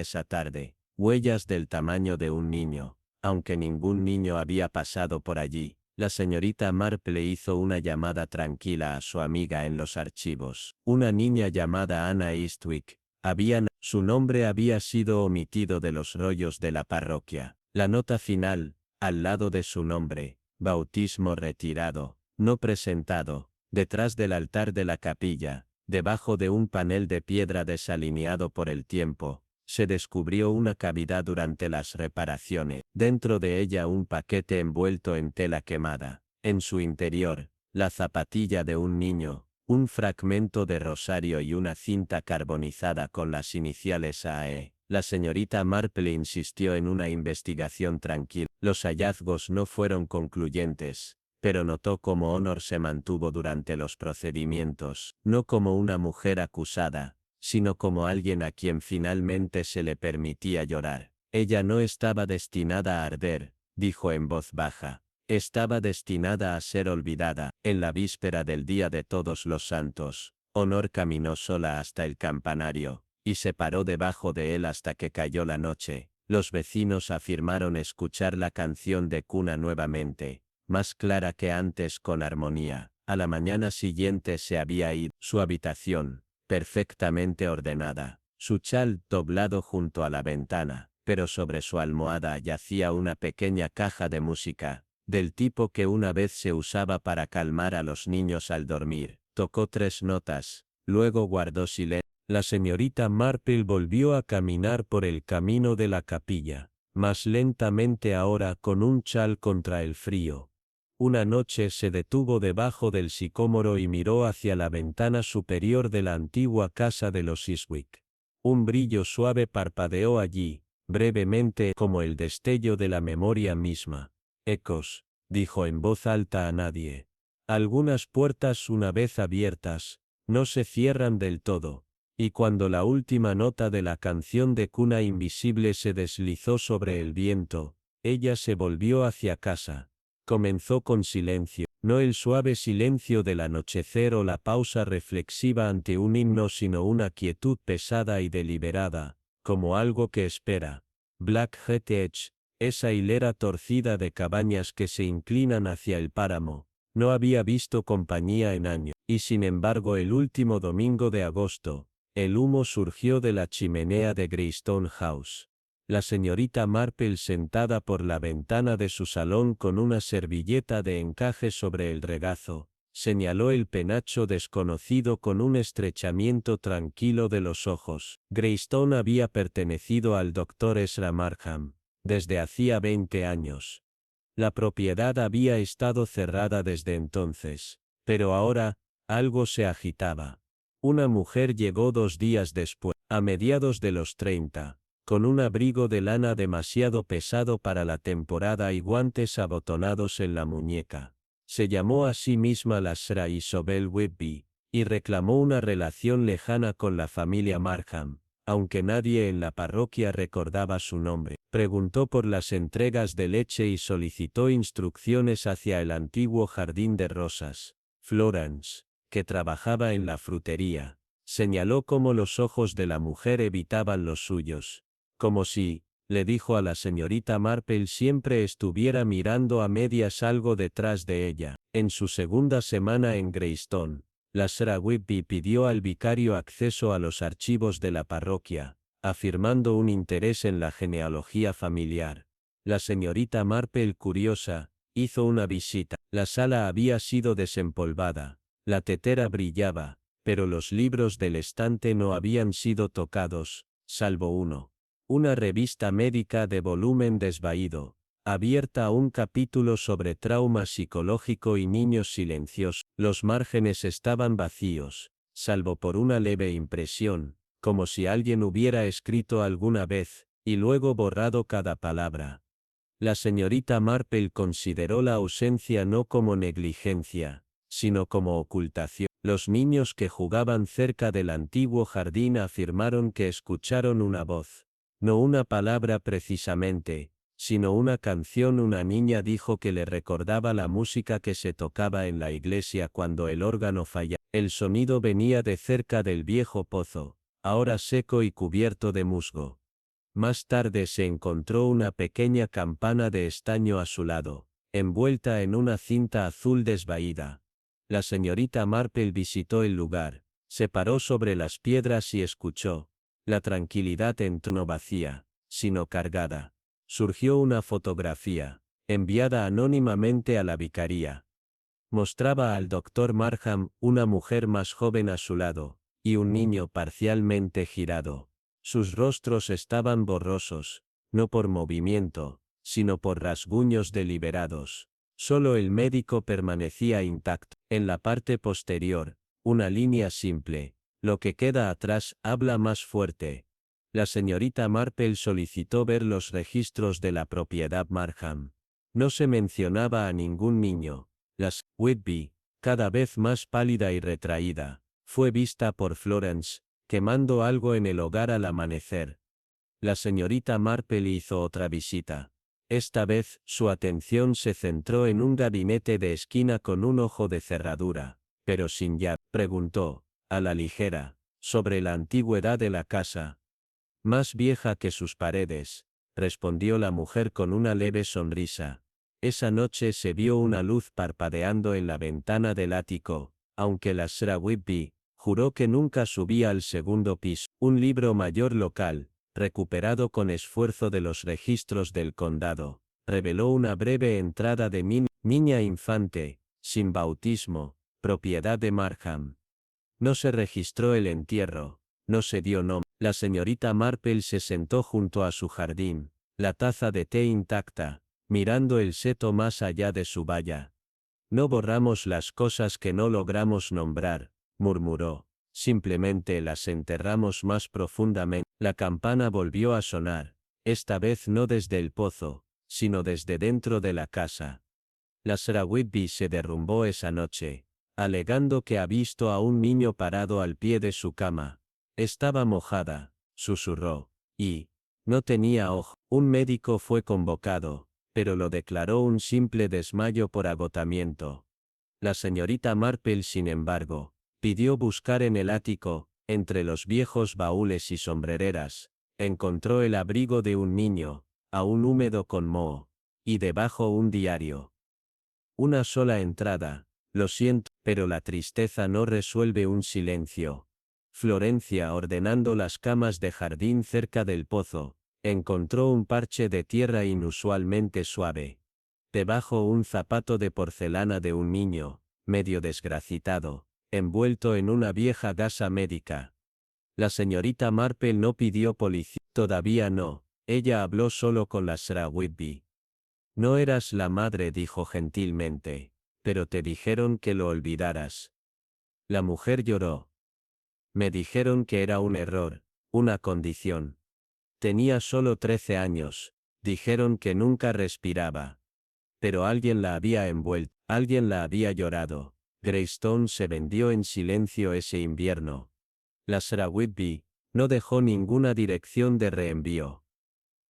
esa tarde, huellas del tamaño de un niño. Aunque ningún niño había pasado por allí, la señorita Marple hizo una llamada tranquila a su amiga en los archivos. Una niña llamada Anna Eastwick. Su nombre había sido omitido de los rollos de la parroquia. La nota final, al lado de su nombre, bautismo retirado, no presentado, detrás del altar de la capilla, debajo de un panel de piedra desalineado por el tiempo, se descubrió una cavidad durante las reparaciones. Dentro de ella un paquete envuelto en tela quemada. En su interior, la zapatilla de un niño, un fragmento de rosario y una cinta carbonizada con las iniciales AE. La señorita Marple insistió en una investigación tranquila. Los hallazgos no fueron concluyentes, pero notó cómo Honor se mantuvo durante los procedimientos, no como una mujer acusada, sino como alguien a quien finalmente se le permitía llorar. Ella no estaba destinada a arder, dijo en voz baja. Estaba destinada a ser olvidada. En la víspera del Día de Todos los Santos, Honor caminó sola hasta el campanario, y se paró debajo de él hasta que cayó la noche. Los vecinos afirmaron escuchar la canción de cuna nuevamente, más clara que antes con armonía. A la mañana siguiente se había ido. Su habitación, perfectamente ordenada, su chal doblado junto a la ventana, pero sobre su almohada yacía una pequeña caja de música, del tipo que una vez se usaba para calmar a los niños al dormir. Tocó 3 notas, luego guardó silencio. La señorita Marple volvió a caminar por el camino de la capilla, más lentamente ahora con un chal contra el frío. Una noche se detuvo debajo del sicómoro y miró hacia la ventana superior de la antigua casa de los Chiswick. Un brillo suave parpadeó allí, brevemente como el destello de la memoria misma. Ecos, dijo en voz alta a nadie. Algunas puertas una vez abiertas, no se cierran del todo. Y cuando la última nota de la canción de cuna invisible se deslizó sobre el viento, ella se volvió hacia casa. Comenzó con silencio, no el suave silencio del anochecer o la pausa reflexiva ante un himno, sino una quietud pesada y deliberada, como algo que espera. Blackheath Edge, esa hilera torcida de cabañas que se inclinan hacia el páramo, no había visto compañía en años, y sin embargo el último domingo de agosto, el humo surgió de la chimenea de Greystone House. La señorita Marple, sentada por la ventana de su salón con una servilleta de encaje sobre el regazo, señaló el penacho desconocido con un estrechamiento tranquilo de los ojos. Greystone había pertenecido al doctor Ezra Markham desde hacía 20 años. La propiedad había estado cerrada desde entonces, pero ahora, algo se agitaba. Una mujer llegó 2 días después, a mediados de los 30, con un abrigo de lana demasiado pesado para la temporada y guantes abotonados en la muñeca. Se llamó a sí misma la Sra. Isobel Whitby, y reclamó una relación lejana con la familia Markham, aunque nadie en la parroquia recordaba su nombre. Preguntó por las entregas de leche y solicitó instrucciones hacia el antiguo jardín de rosas. Florence, que trabajaba en la frutería, señaló cómo los ojos de la mujer evitaban los suyos. Como si, le dijo a la señorita Marple, siempre estuviera mirando a medias algo detrás de ella. En su segunda semana en Greystone, la Sra. Whitby pidió al vicario acceso a los archivos de la parroquia, afirmando un interés en la genealogía familiar. La señorita Marple, curiosa, hizo una visita. La sala había sido desempolvada, la tetera brillaba, pero los libros del estante no habían sido tocados, salvo uno. Una revista médica de volumen desvaído, abierta a un capítulo sobre trauma psicológico y niños silenciosos. Los márgenes estaban vacíos, salvo por una leve impresión, como si alguien hubiera escrito alguna vez, y luego borrado cada palabra. La señorita Marple consideró la ausencia no como negligencia, sino como ocultación. Los niños que jugaban cerca del antiguo jardín afirmaron que escucharon una voz. No una palabra precisamente, sino una canción. Una niña dijo que le recordaba la música que se tocaba en la iglesia cuando el órgano fallaba. El sonido venía de cerca del viejo pozo, ahora seco y cubierto de musgo. Más tarde se encontró una pequeña campana de estaño a su lado, envuelta en una cinta azul desvaída. La señorita Marple visitó el lugar, se paró sobre las piedras y escuchó. La tranquilidad entró no vacía, sino cargada. Surgió una fotografía, enviada anónimamente a la vicaría. Mostraba al doctor Markham, una mujer más joven a su lado, y un niño parcialmente girado. Sus rostros estaban borrosos, no por movimiento, sino por rasguños deliberados. Solo el médico permanecía intacto. En la parte posterior, una línea simple. Lo que queda atrás habla más fuerte. La señorita Marple solicitó ver los registros de la propiedad Markham. No se mencionaba a ningún niño. Las Whitby, cada vez más pálida y retraída, fue vista por Florence, quemando algo en el hogar al amanecer. La señorita Marple hizo otra visita. Esta vez, su atención se centró en un gabinete de esquina con un ojo de cerradura, pero sin llave. Preguntó, a la ligera, sobre la antigüedad de la casa. Más vieja que sus paredes, respondió la mujer con una leve sonrisa. Esa noche se vio una luz parpadeando en la ventana del ático, aunque la Sra. Whitby juró que nunca subía al segundo piso. Un libro mayor local, recuperado con esfuerzo de los registros del condado, reveló una breve entrada de niña infante, sin bautismo, propiedad de Markham. No se registró el entierro, no se dio nombre. La señorita Marple se sentó junto a su jardín, la taza de té intacta, mirando el seto más allá de su valla. No borramos las cosas que no logramos nombrar, murmuró, simplemente las enterramos más profundamente. La campana volvió a sonar, esta vez no desde el pozo, sino desde dentro de la casa. La Sra. Whitby se derrumbó esa noche, alegando que ha visto a un niño parado al pie de su cama. Estaba mojada, susurró, y no tenía ojo. Un médico fue convocado, pero lo declaró un simple desmayo por agotamiento. La señorita Marple, sin embargo, pidió buscar en el ático, entre los viejos baúles y sombrereras. Encontró el abrigo de un niño, aún húmedo con moho, y debajo un diario. Una sola entrada, lo siento, pero la tristeza no resuelve un silencio. Florencia, ordenando las camas de jardín cerca del pozo, encontró un parche de tierra inusualmente suave. Debajo un zapato de porcelana de un niño, medio desgracitado, envuelto en una vieja gasa médica. La señorita Marple no pidió policía. Todavía no, ella habló solo con la Sra. Whitby. No eras la madre, dijo gentilmente, pero te dijeron que lo olvidaras. La mujer lloró. Me dijeron que era un error, una condición. Tenía solo 13 años, dijeron que nunca respiraba. Pero alguien la había envuelto, alguien la había llorado. Greystone se vendió en silencio ese invierno. La Sra. Whitby no dejó ninguna dirección de reenvío.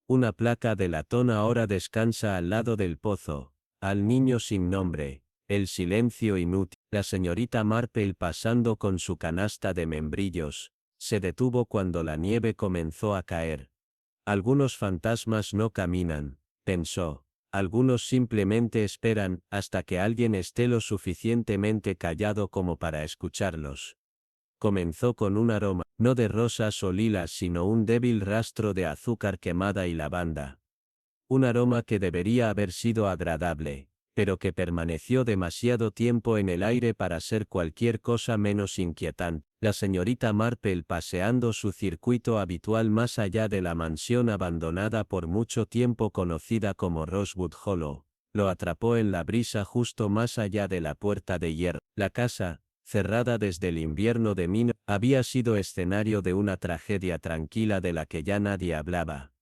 Una placa de latón ahora descansa al lado del pozo. Al niño sin nombre. El silencio inútil. La señorita Marple, pasando con su canasta de membrillos, se detuvo cuando la nieve comenzó a caer. Algunos fantasmas no caminan, pensó. Algunos simplemente esperan hasta que alguien esté lo suficientemente callado como para escucharlos. Comenzó con un aroma, no de rosas o lilas, sino un débil rastro de azúcar quemada y lavanda. Un aroma que debería haber sido agradable, pero que permaneció demasiado tiempo en el aire para ser cualquier cosa menos inquietante. La señorita Marple, paseando su circuito habitual más allá de la mansión abandonada por mucho tiempo conocida como Rosewood Hollow, lo atrapó en la brisa justo más allá de la puerta de hierro. La casa, cerrada desde el invierno de había sido escenario de una tragedia tranquila de la que ya nadie hablaba.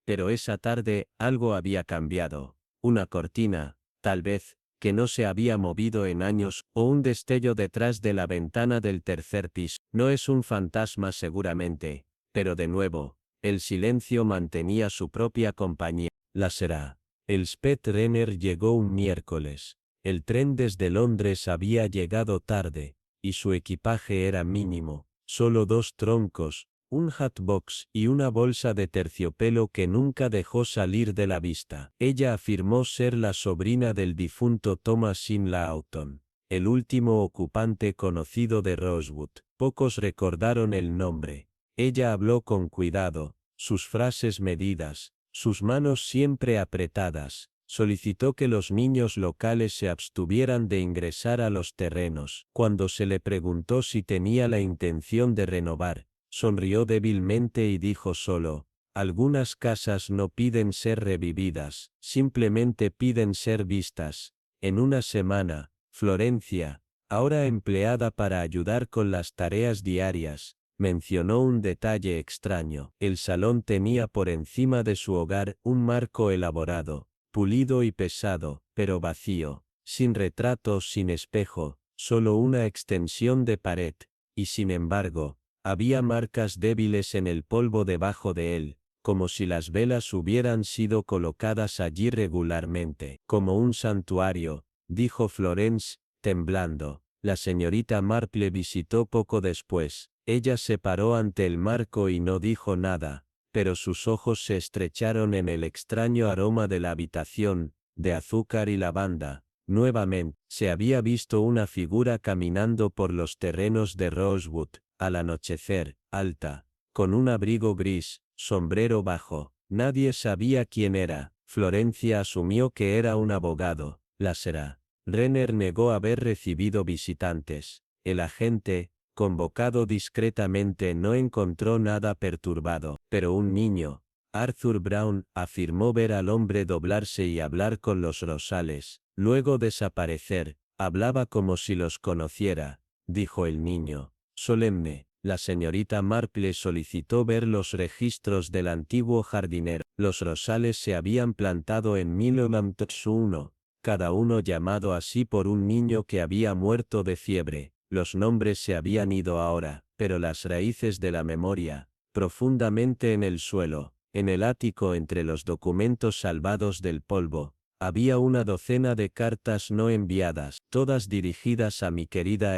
Pero esa tarde, algo había cambiado. Una cortina, tal vez, que no se había movido en años, o un destello detrás de la ventana del tercer piso. No es un fantasma seguramente, pero de nuevo, el silencio mantenía su propia compañía. La Sra. Elspeth Renner llegó un miércoles. El tren desde Londres había llegado tarde, y su equipaje era mínimo, solo 2 troncos, un hatbox y una bolsa de terciopelo que nunca dejó salir de la vista. Ella afirmó ser la sobrina del difunto Thomasin Lawton, el último ocupante conocido de Rosewood. Pocos recordaron el nombre. Ella habló con cuidado, sus frases medidas, sus manos siempre apretadas. Solicitó que los niños locales se abstuvieran de ingresar a los terrenos. Cuando se le preguntó si tenía la intención de renovar, sonrió débilmente y dijo solo, algunas casas no piden ser revividas, simplemente piden ser vistas. En una semana, Florencia, ahora empleada para ayudar con las tareas diarias, Mencionó un detalle extraño. El salón tenía por encima de su hogar un marco elaborado, pulido y pesado, pero vacío, sin retratos, sin espejo, solo una extensión de pared, y sin embargo, había marcas débiles en el polvo debajo de él, como si las velas hubieran sido colocadas allí regularmente. Como un santuario, dijo Florence, temblando. La señorita Marple visitó poco después. Ella se paró ante el marco y no dijo nada, pero sus ojos se estrecharon en el extraño aroma de la habitación, de azúcar y lavanda. Nuevamente, se había visto una figura caminando por los terrenos de Rosewood, al anochecer, alta, con un abrigo gris, sombrero bajo. Nadie sabía quién era. Florencia asumió que era un abogado. Será. Renner negó haber recibido visitantes. El agente, convocado discretamente, no encontró nada perturbado, pero un niño, Arthur Brown, afirmó ver al hombre doblarse y hablar con los rosales, luego desaparecer. Hablaba como si los conociera, dijo el niño. Solemne, la señorita Marple solicitó ver los registros del antiguo jardinero. Los rosales se habían plantado en 1901, cada uno llamado así por un niño que había muerto de fiebre. Los nombres se habían ido ahora, pero las raíces de la memoria, profundamente en el suelo, en el ático entre los documentos salvados del polvo, había una docena de cartas no enviadas, todas dirigidas a mi querida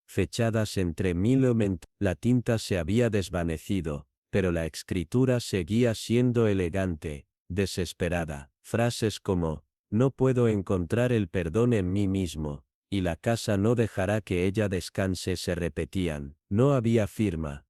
fechadas entre 1900. La tinta se había desvanecido, pero la escritura seguía siendo elegante, desesperada. Frases como, no puedo encontrar el perdón en mí mismo, y la casa no dejará que ella descanse se repetían. No había firma.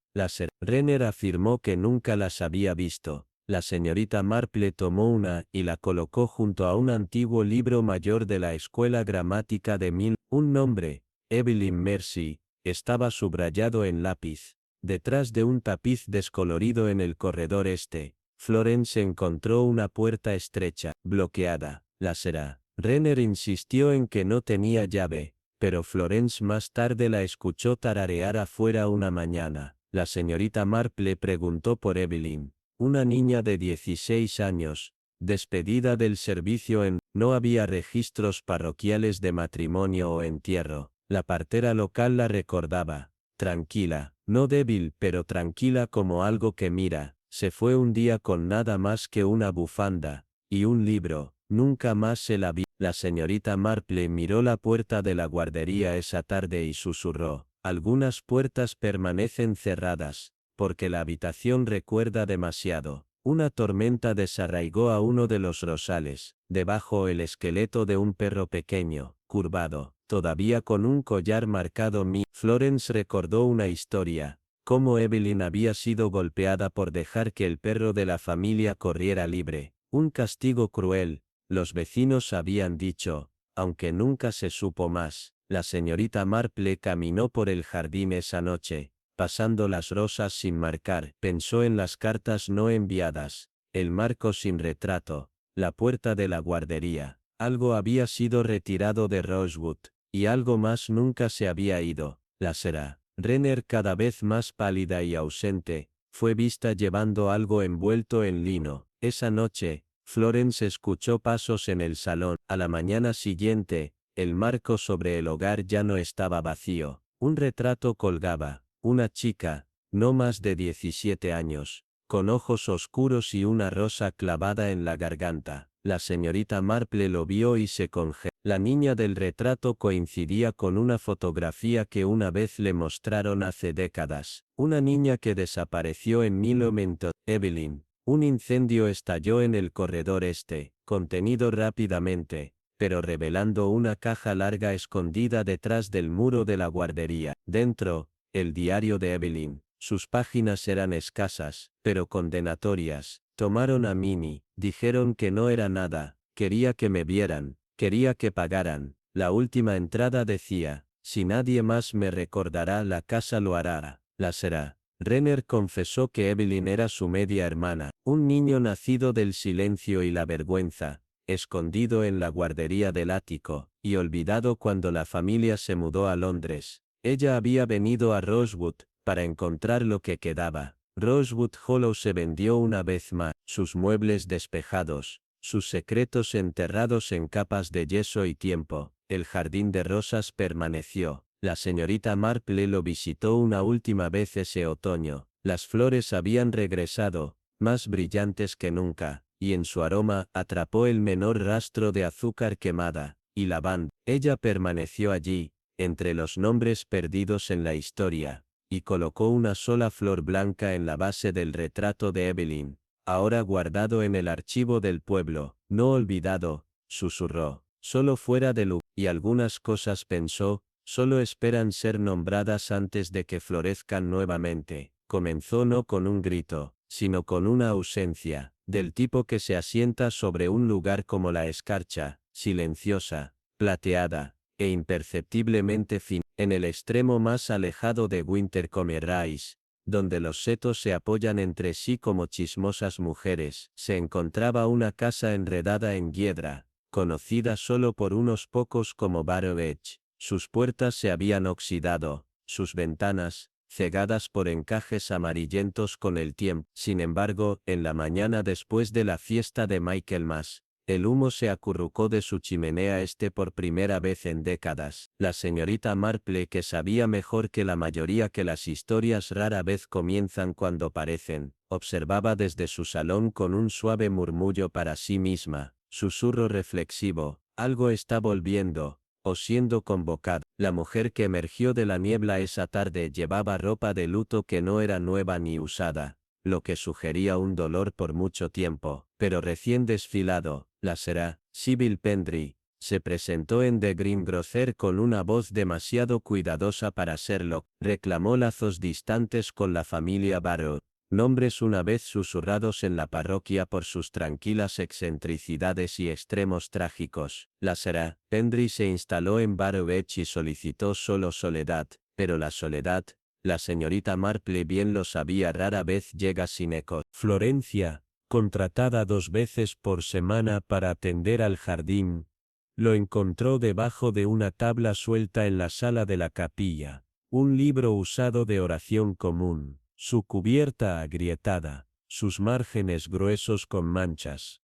Renner afirmó que nunca las había visto. La señorita Marple tomó una y la colocó junto a un antiguo libro mayor de la escuela gramática de Un nombre, Evelyn Mercy, estaba subrayado en lápiz. Detrás de un tapiz descolorido en el corredor este, Florence encontró una puerta estrecha, bloqueada. Será. Renner insistió en que no tenía llave, pero Florence más tarde la escuchó tararear afuera una mañana. La señorita Marple preguntó por Evelyn, una niña de 16 años, despedida del servicio en... No había registros parroquiales de matrimonio o entierro. La partera local la recordaba, tranquila, no débil pero tranquila como algo que mira. Se fue un día con nada más que una bufanda y un libro. Nunca más se la vi. La señorita Marple miró la puerta de la guardería esa tarde y susurró, algunas puertas permanecen cerradas, porque la habitación recuerda demasiado. Una tormenta desarraigó a uno de los rosales, debajo el esqueleto de un perro pequeño, curvado, todavía con un collar marcado. Florence recordó una historia, cómo Evelyn había sido golpeada por dejar que el perro de la familia corriera libre, un castigo cruel. Los vecinos habían dicho, aunque nunca se supo más. La señorita Marple caminó por el jardín esa noche, pasando las rosas sin marcar. Pensó en las cartas no enviadas, el marco sin retrato, la puerta de la guardería. Algo había sido retirado de Rosewood, y algo más nunca se había ido. Será. Renner, cada vez más pálida y ausente, fue vista llevando algo envuelto en lino. Esa noche, Florence escuchó pasos en el salón. A la mañana siguiente, el marco sobre el hogar ya no estaba vacío. Un retrato colgaba. Una chica, no más de 17 años, con ojos oscuros y una rosa clavada en la garganta. La señorita Marple lo vio y se congeló. La niña del retrato coincidía con una fotografía que una vez le mostraron hace décadas. Una niña que desapareció en 1900. Evelyn. Un incendio estalló en el corredor este, contenido rápidamente, pero revelando una caja larga escondida detrás del muro de la guardería. Dentro, el diario de Evelyn. Sus páginas eran escasas, pero condenatorias. Tomaron a Minnie, dijeron que no era nada, quería que me vieran, quería que pagaran. La última entrada decía, si nadie más me recordará, la casa lo hará. Será. Renner confesó que Evelyn era su media hermana, un niño nacido del silencio y la vergüenza, escondido en la guardería del ático, y olvidado cuando la familia se mudó a Londres. Ella había venido a Rosewood, para encontrar lo que quedaba. Rosewood Hollow se vendió una vez más, sus muebles despejados, sus secretos enterrados en capas de yeso y tiempo. El jardín de rosas permaneció. La señorita Marple lo visitó una última vez ese otoño. Las flores habían regresado, más brillantes que nunca, y en su aroma atrapó el menor rastro de azúcar quemada, y lavanda. Ella permaneció allí, entre los nombres perdidos en la historia, y colocó una sola flor blanca en la base del retrato de Evelyn, ahora guardado en el archivo del pueblo, no olvidado, susurró, solo fuera de lugar, y algunas cosas pensó, solo esperan ser nombradas antes de que florezcan nuevamente. Comenzó no con un grito, sino con una ausencia, del tipo que se asienta sobre un lugar como la escarcha, silenciosa, plateada, e imperceptiblemente fin, en el extremo más alejado de Wintercombe Rise, donde los setos se apoyan entre sí como chismosas mujeres, se encontraba una casa enredada en hiedra, conocida solo por unos pocos como Barrow Edge. Sus puertas se habían oxidado, sus ventanas, cegadas por encajes amarillentos con el tiempo. Sin embargo, en la mañana después de la fiesta de Michaelmas, el humo se acurrucó de su chimenea por primera vez en décadas. La señorita Marple, que sabía mejor que la mayoría que las historias rara vez comienzan cuando parecen, observaba desde su salón con un suave murmullo para sí misma, susurro reflexivo, algo está volviendo, o siendo convocada. La mujer que emergió de la niebla esa tarde llevaba ropa de luto que no era nueva ni usada, lo que sugería un dolor por mucho tiempo, pero recién desfilado. La será, Sybil Pendry, se presentó en The Greengrocer con una voz demasiado cuidadosa para serlo, reclamó lazos distantes con la familia Barrow, nombres una vez susurrados en la parroquia por sus tranquilas excentricidades y extremos trágicos. La será, Pendry se instaló en Barrow Edge y solicitó solo soledad, pero la soledad, la señorita Marple bien lo sabía, rara vez llega sin eco. Florencia, contratada 2 veces por semana para atender al jardín, lo encontró debajo de una tabla suelta en la sala de la capilla, un libro usado de oración común, su cubierta agrietada, sus márgenes gruesos con manchas.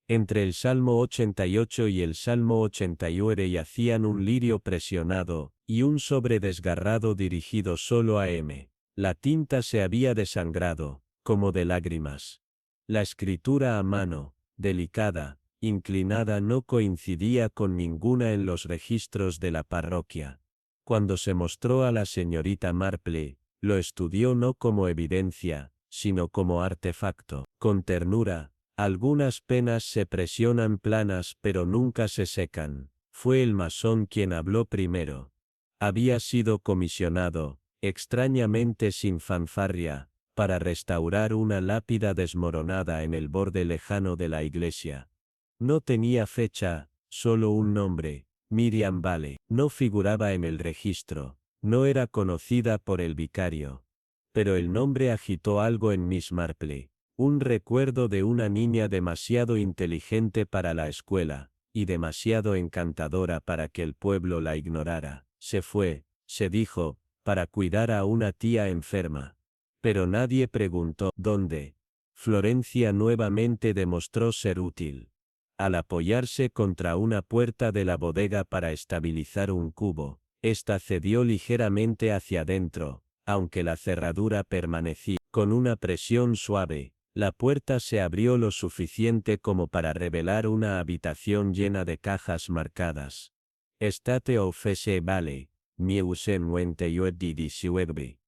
Entre el Salmo 88 y el Salmo 89 yacían un lirio presionado, y un sobre desgarrado dirigido solo a M. La tinta se había desangrado, como de lágrimas. La escritura a mano, delicada, inclinada, no coincidía con ninguna en los registros de la parroquia. Cuando se mostró a la señorita Marple, lo estudió no como evidencia, sino como artefacto. Con ternura, algunas penas se presionan planas pero nunca se secan. Fue el masón quien habló primero. Había sido comisionado, extrañamente sin fanfarria, para restaurar una lápida desmoronada en el borde lejano de la iglesia. No tenía fecha, solo un nombre, Miriam Vale. No figuraba en el registro, no era conocida por el vicario. Pero el nombre agitó algo en Miss Marple, un recuerdo de una niña demasiado inteligente para la escuela, y demasiado encantadora para que el pueblo la ignorara. Se fue, se dijo, para cuidar a una tía enferma. Pero nadie preguntó ¿dónde? Florencia nuevamente demostró ser útil. Al apoyarse contra una puerta de la bodega para estabilizar un cubo, ésta cedió ligeramente hacia adentro, aunque la cerradura permanecía. Con una presión suave, la puerta se abrió lo suficiente como para revelar una habitación llena de cajas marcadas. State office vale, mieusen wente disiwegbe.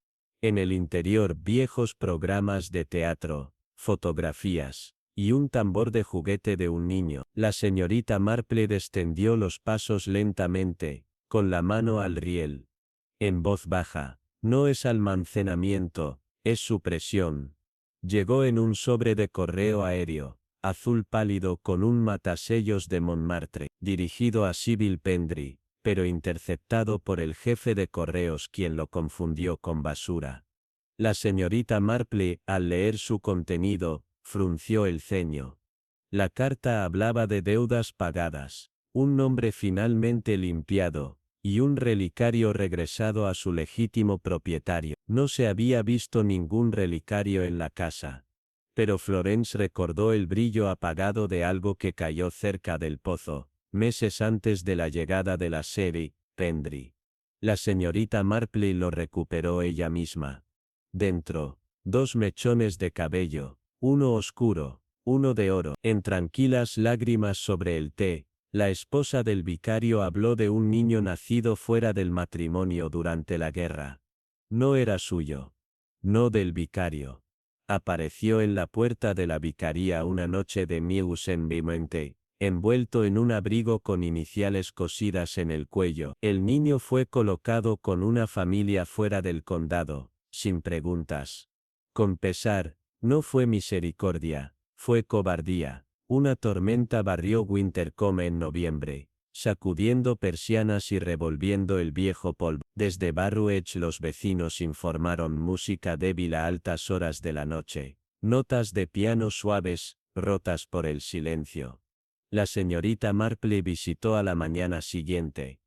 En el interior viejos programas de teatro, fotografías, y un tambor de juguete de un niño. La señorita Marple descendió los pasos lentamente, con la mano al riel. En voz baja, no es almacenamiento, es supresión. Llegó en un sobre de correo aéreo, azul pálido con un matasellos de Montmartre, dirigido a Sybil Pendry, pero interceptado por el jefe de correos quien lo confundió con basura. La señorita Marple, al leer su contenido, frunció el ceño. La carta hablaba de deudas pagadas, un nombre finalmente limpiado, y un relicario regresado a su legítimo propietario. No se había visto ningún relicario en la casa. Pero Florence recordó el brillo apagado de algo que cayó cerca del pozo, meses antes de la llegada de la serie Pendry. La señorita Marpley lo recuperó ella misma. Dentro, 2 mechones de cabello, uno oscuro, uno de oro. En tranquilas lágrimas sobre el té, la esposa del vicario habló de un niño nacido fuera del matrimonio durante la guerra. No era suyo. No del vicario. Apareció en la puerta de la vicaría una noche de Mieuxenvimente, envuelto en un abrigo con iniciales cosidas en el cuello. El niño fue colocado con una familia fuera del condado, sin preguntas. Con pesar, no fue misericordia, fue cobardía. Una tormenta barrió Wintercombe en noviembre, sacudiendo persianas y revolviendo el viejo polvo. Desde Barruedge los vecinos informaron música débil a altas horas de la noche, notas de piano suaves, rotas por el silencio. La señorita Marpley visitó a la mañana siguiente.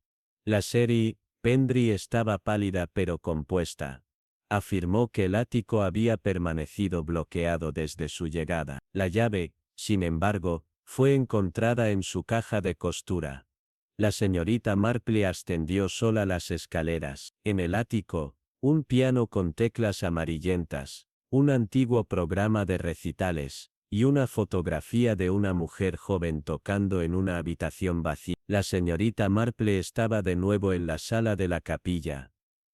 La serie Pendry estaba pálida pero compuesta. Afirmó que el ático había permanecido bloqueado desde su llegada. La llave, sin embargo, fue encontrada en su caja de costura. La señorita Marpley ascendió sola las escaleras. En el ático, un piano con teclas amarillentas, un antiguo programa de recitales, y una fotografía de una mujer joven tocando en una habitación vacía. La señorita Marpley estaba de nuevo en la sala de la capilla.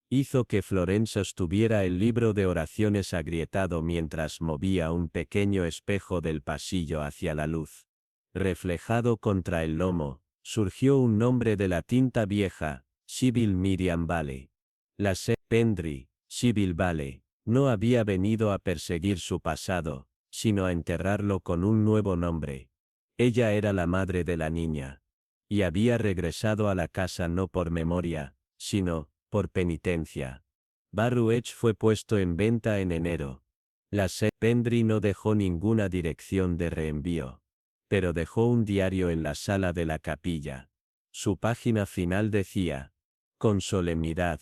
Hizo que Florence sostuviera el libro de oraciones agrietado mientras movía un pequeño espejo del pasillo hacia la luz. Reflejado contra el lomo, surgió un nombre de la tinta vieja, Sybil Miriam Vale. La Pendry, Sybil Vale, no había venido a perseguir su pasado, sino a enterrarlo con un nuevo nombre. Ella era la madre de la niña. Y había regresado a la casa no por memoria, sino, por penitencia. Barruedge fue puesto en venta en enero. La Pendry no dejó ninguna dirección de reenvío. Pero dejó un diario en la sala de la capilla. Su página final decía, con solemnidad,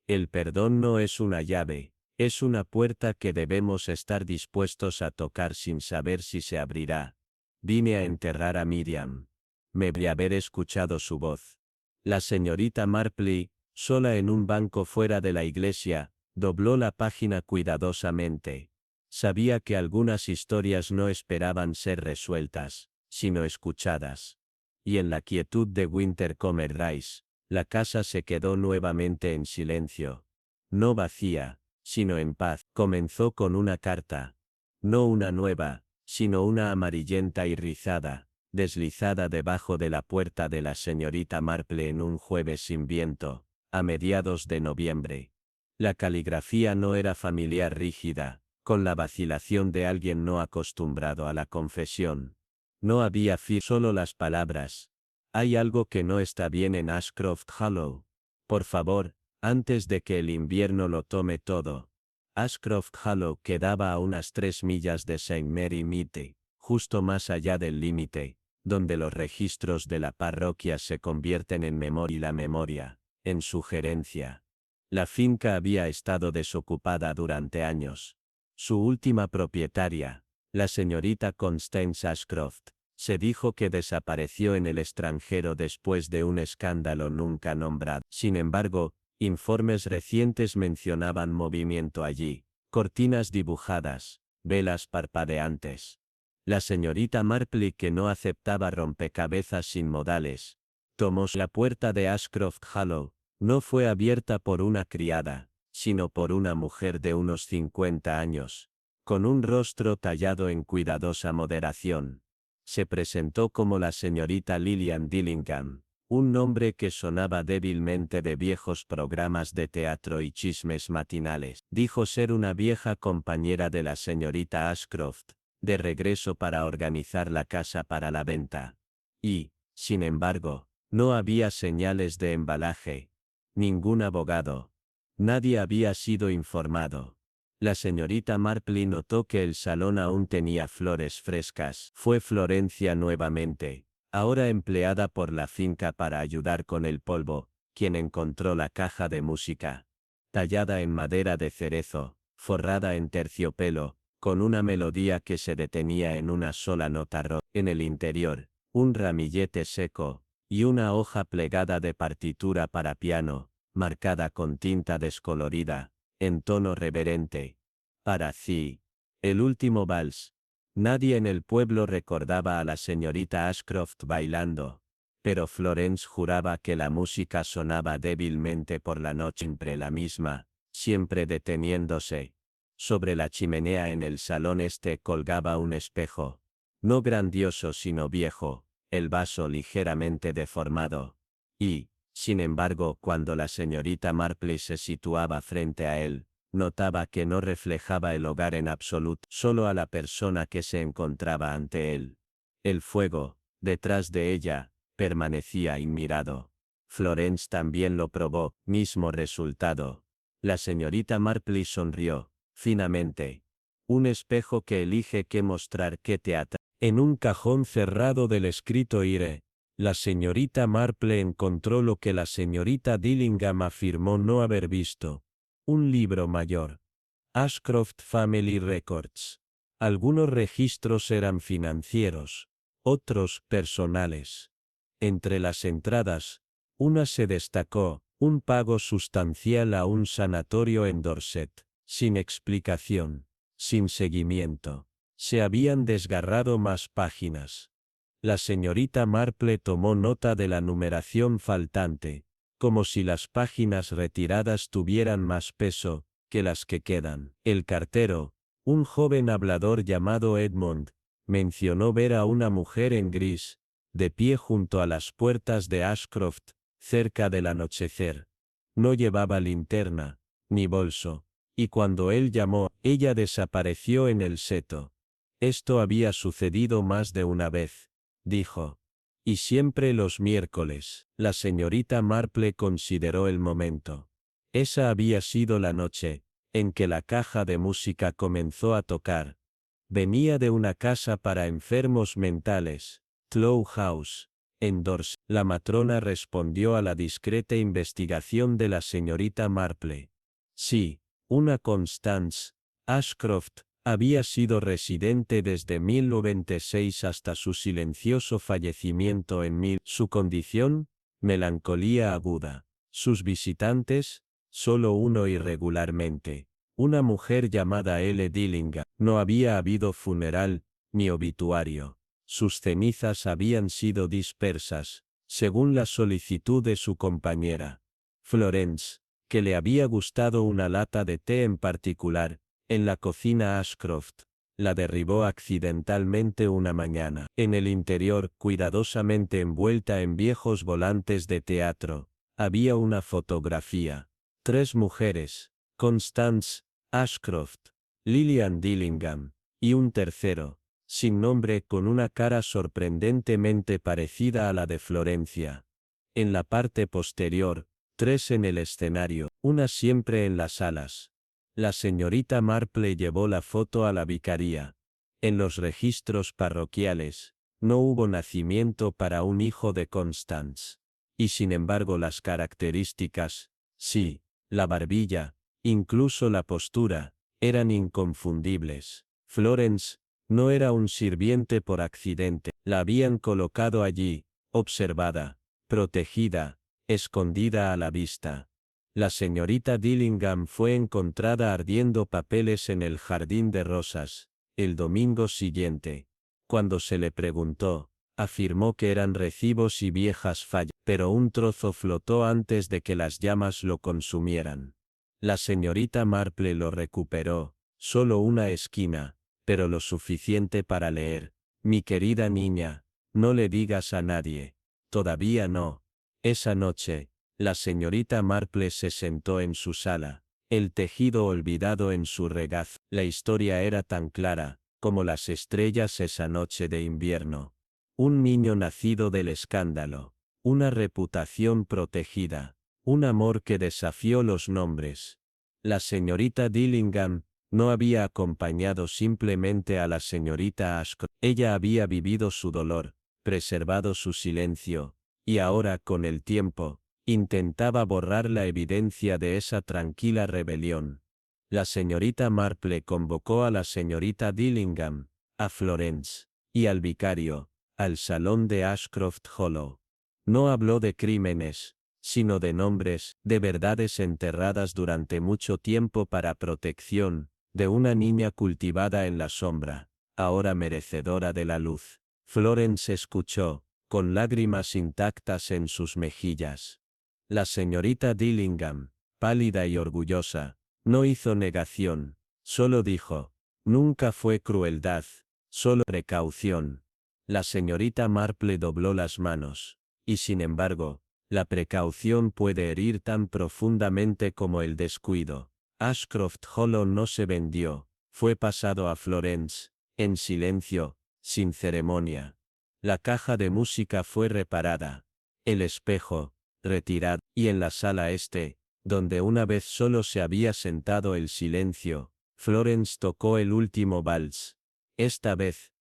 el perdón no es una llave, es una puerta que debemos estar dispuestos a tocar sin saber si se abrirá. Vine a enterrar a Miriam. Me voy a haber escuchado su voz. La señorita Marpley, sola en un banco fuera de la iglesia, dobló la página cuidadosamente. Sabía que algunas historias no esperaban ser resueltas, sino escuchadas. Y en la quietud de Wintercombe Rise, la casa se quedó nuevamente en silencio. No vacía, sino en paz. Comenzó con una carta. No una nueva, sino una amarillenta y rizada, deslizada debajo de la puerta de la señorita Marpley en un jueves sin viento, a mediados de noviembre. La caligrafía no era familiar rígida, con la vacilación de alguien no acostumbrado a la confesión. No había solo las palabras. Hay algo que no está bien en Ashcroft Hollow. Por favor, antes de que el invierno lo tome todo. Ashcroft Hollow quedaba a unas 3 millas de St. Mary Mitte, justo más allá del límite, donde los registros de la parroquia se convierten en memoria y la memoria, en sugerencia. La finca había estado desocupada durante años. Su última propietaria, la señorita Constance Ashcroft, se dijo que desapareció en el extranjero después de un escándalo nunca nombrado. Sin embargo, informes recientes mencionaban movimiento allí, cortinas dibujadas, velas parpadeantes. La señorita Marpley, que no aceptaba rompecabezas sin modales, tomó la puerta de Ashcroft Hollow. No fue abierta por una criada, sino por una mujer de unos 50 años, con un rostro tallado en cuidadosa moderación. Se presentó como la señorita Lillian Dillingham, un nombre que sonaba débilmente de viejos programas de teatro y chismes matinales. Dijo ser una vieja compañera de la señorita Ashcroft, de regreso para organizar la casa para la venta. Y, sin embargo, no había señales de embalaje. Ningún abogado. Nadie había sido informado. La señorita Marpley notó que el salón aún tenía flores frescas. Fue Florencia nuevamente, ahora empleada por la finca para ayudar con el polvo, quien encontró la caja de música, tallada en madera de cerezo, forrada en terciopelo, con una melodía que se detenía en una sola nota en el interior, un ramillete seco, y una hoja plegada de partitura para piano, marcada con tinta descolorida, en tono reverente. Para sí, el último vals. Nadie en el pueblo recordaba a la señorita Ashcroft bailando, pero Florence juraba que la música sonaba débilmente por la noche, siempre la misma, siempre deteniéndose. Sobre la chimenea en el salón este colgaba un espejo, no grandioso sino viejo, el vaso ligeramente deformado. Y, sin embargo, cuando la señorita Marple se situaba frente a él, notaba que no reflejaba el hogar en absoluto, solo a la persona que se encontraba ante él. El fuego, detrás de ella, permanecía inmirado. Florence también lo probó, mismo resultado. La señorita Marple sonrió, finamente. Un espejo que elige qué mostrar qué teatro. En un cajón cerrado del escritoire, la señorita Marple encontró lo que la señorita Dillingham afirmó no haber visto. Un libro mayor. Ashcroft Family Records. Algunos registros eran financieros, otros personales. Entre las entradas, una se destacó, un pago sustancial a un sanatorio en Dorset, sin explicación, sin seguimiento. Se habían desgarrado más páginas. La señorita Marple tomó nota de la numeración faltante, como si las páginas retiradas tuvieran más peso que las que quedan. El cartero, un joven hablador llamado Edmund, mencionó ver a una mujer en gris, de pie junto a las puertas de Ashcroft, cerca del anochecer. No llevaba linterna, ni bolso, y cuando él llamó, ella desapareció en el seto. Esto había sucedido más de una vez, dijo. Y siempre los miércoles. La señorita Marple consideró el momento. Esa había sido la noche en que la caja de música comenzó a tocar. Venía de una casa para enfermos mentales, Slough House, en Dorset. La matrona respondió a la discreta investigación de la señorita Marple. Sí, una Constance Ashcroft había sido residente desde 1096 hasta su silencioso fallecimiento en 1000. Su condición, melancolía aguda. Sus visitantes, solo uno irregularmente. Una mujer llamada L. Dillingham. No había habido funeral, ni obituario. Sus cenizas habían sido dispersas, según la solicitud de su compañera, Florence, que le había gustado una lata de té en particular, en la cocina Ashcroft. La derribó accidentalmente una mañana. En el interior, cuidadosamente envuelta en viejos volantes de teatro, había una fotografía. 3 mujeres, Constance Ashcroft, Lillian Dillingham, y un tercero, sin nombre, con una cara sorprendentemente parecida a la de Florencia. En la parte posterior, 3 en el escenario, una siempre en las alas. La señorita Marple llevó la foto a la vicaría. En los registros parroquiales, no hubo nacimiento para un hijo de Constance. Y sin embargo las características, sí, la barbilla, incluso la postura, eran inconfundibles. Florence no era un sirviente por accidente. La habían colocado allí, observada, protegida, escondida a la vista. La señorita Dillingham fue encontrada ardiendo papeles en el jardín de rosas, el domingo siguiente. Cuando se le preguntó, afirmó que eran recibos y viejas fallas, pero un trozo flotó antes de que las llamas lo consumieran. La señorita Marple lo recuperó, solo una esquina, pero lo suficiente para leer. Mi querida niña, no le digas a nadie. Todavía no. Esa noche, la señorita Marple se sentó en su sala, el tejido olvidado en su regazo. La historia era tan clara, como las estrellas esa noche de invierno. Un niño nacido del escándalo, una reputación protegida, un amor que desafió los nombres. La señorita Dillingham no había acompañado simplemente a la señorita Ashcroft. Ella había vivido su dolor, preservado su silencio, y ahora con el tiempo, Intentaba borrar la evidencia de esa tranquila rebelión. La señorita Marple convocó a la señorita Dillingham, a Florence, y al vicario, al salón de Ashcroft Hollow. No habló de crímenes, sino de nombres, de verdades enterradas durante mucho tiempo para protección, de una niña cultivada en la sombra, ahora merecedora de la luz. Florence escuchó, con lágrimas intactas en sus mejillas. La señorita Dillingham, pálida y orgullosa, no hizo negación, solo dijo, nunca fue crueldad, solo precaución. La señorita Marple dobló las manos, y sin embargo, la precaución puede herir tan profundamente como el descuido. Ashcroft Hollow no se vendió, fue pasado a Florence, en silencio, sin ceremonia. La caja de música fue reparada. El espejo, retirado, y en la sala donde una vez solo se había sentado el silencio, Florence tocó el último vals. Esta vez,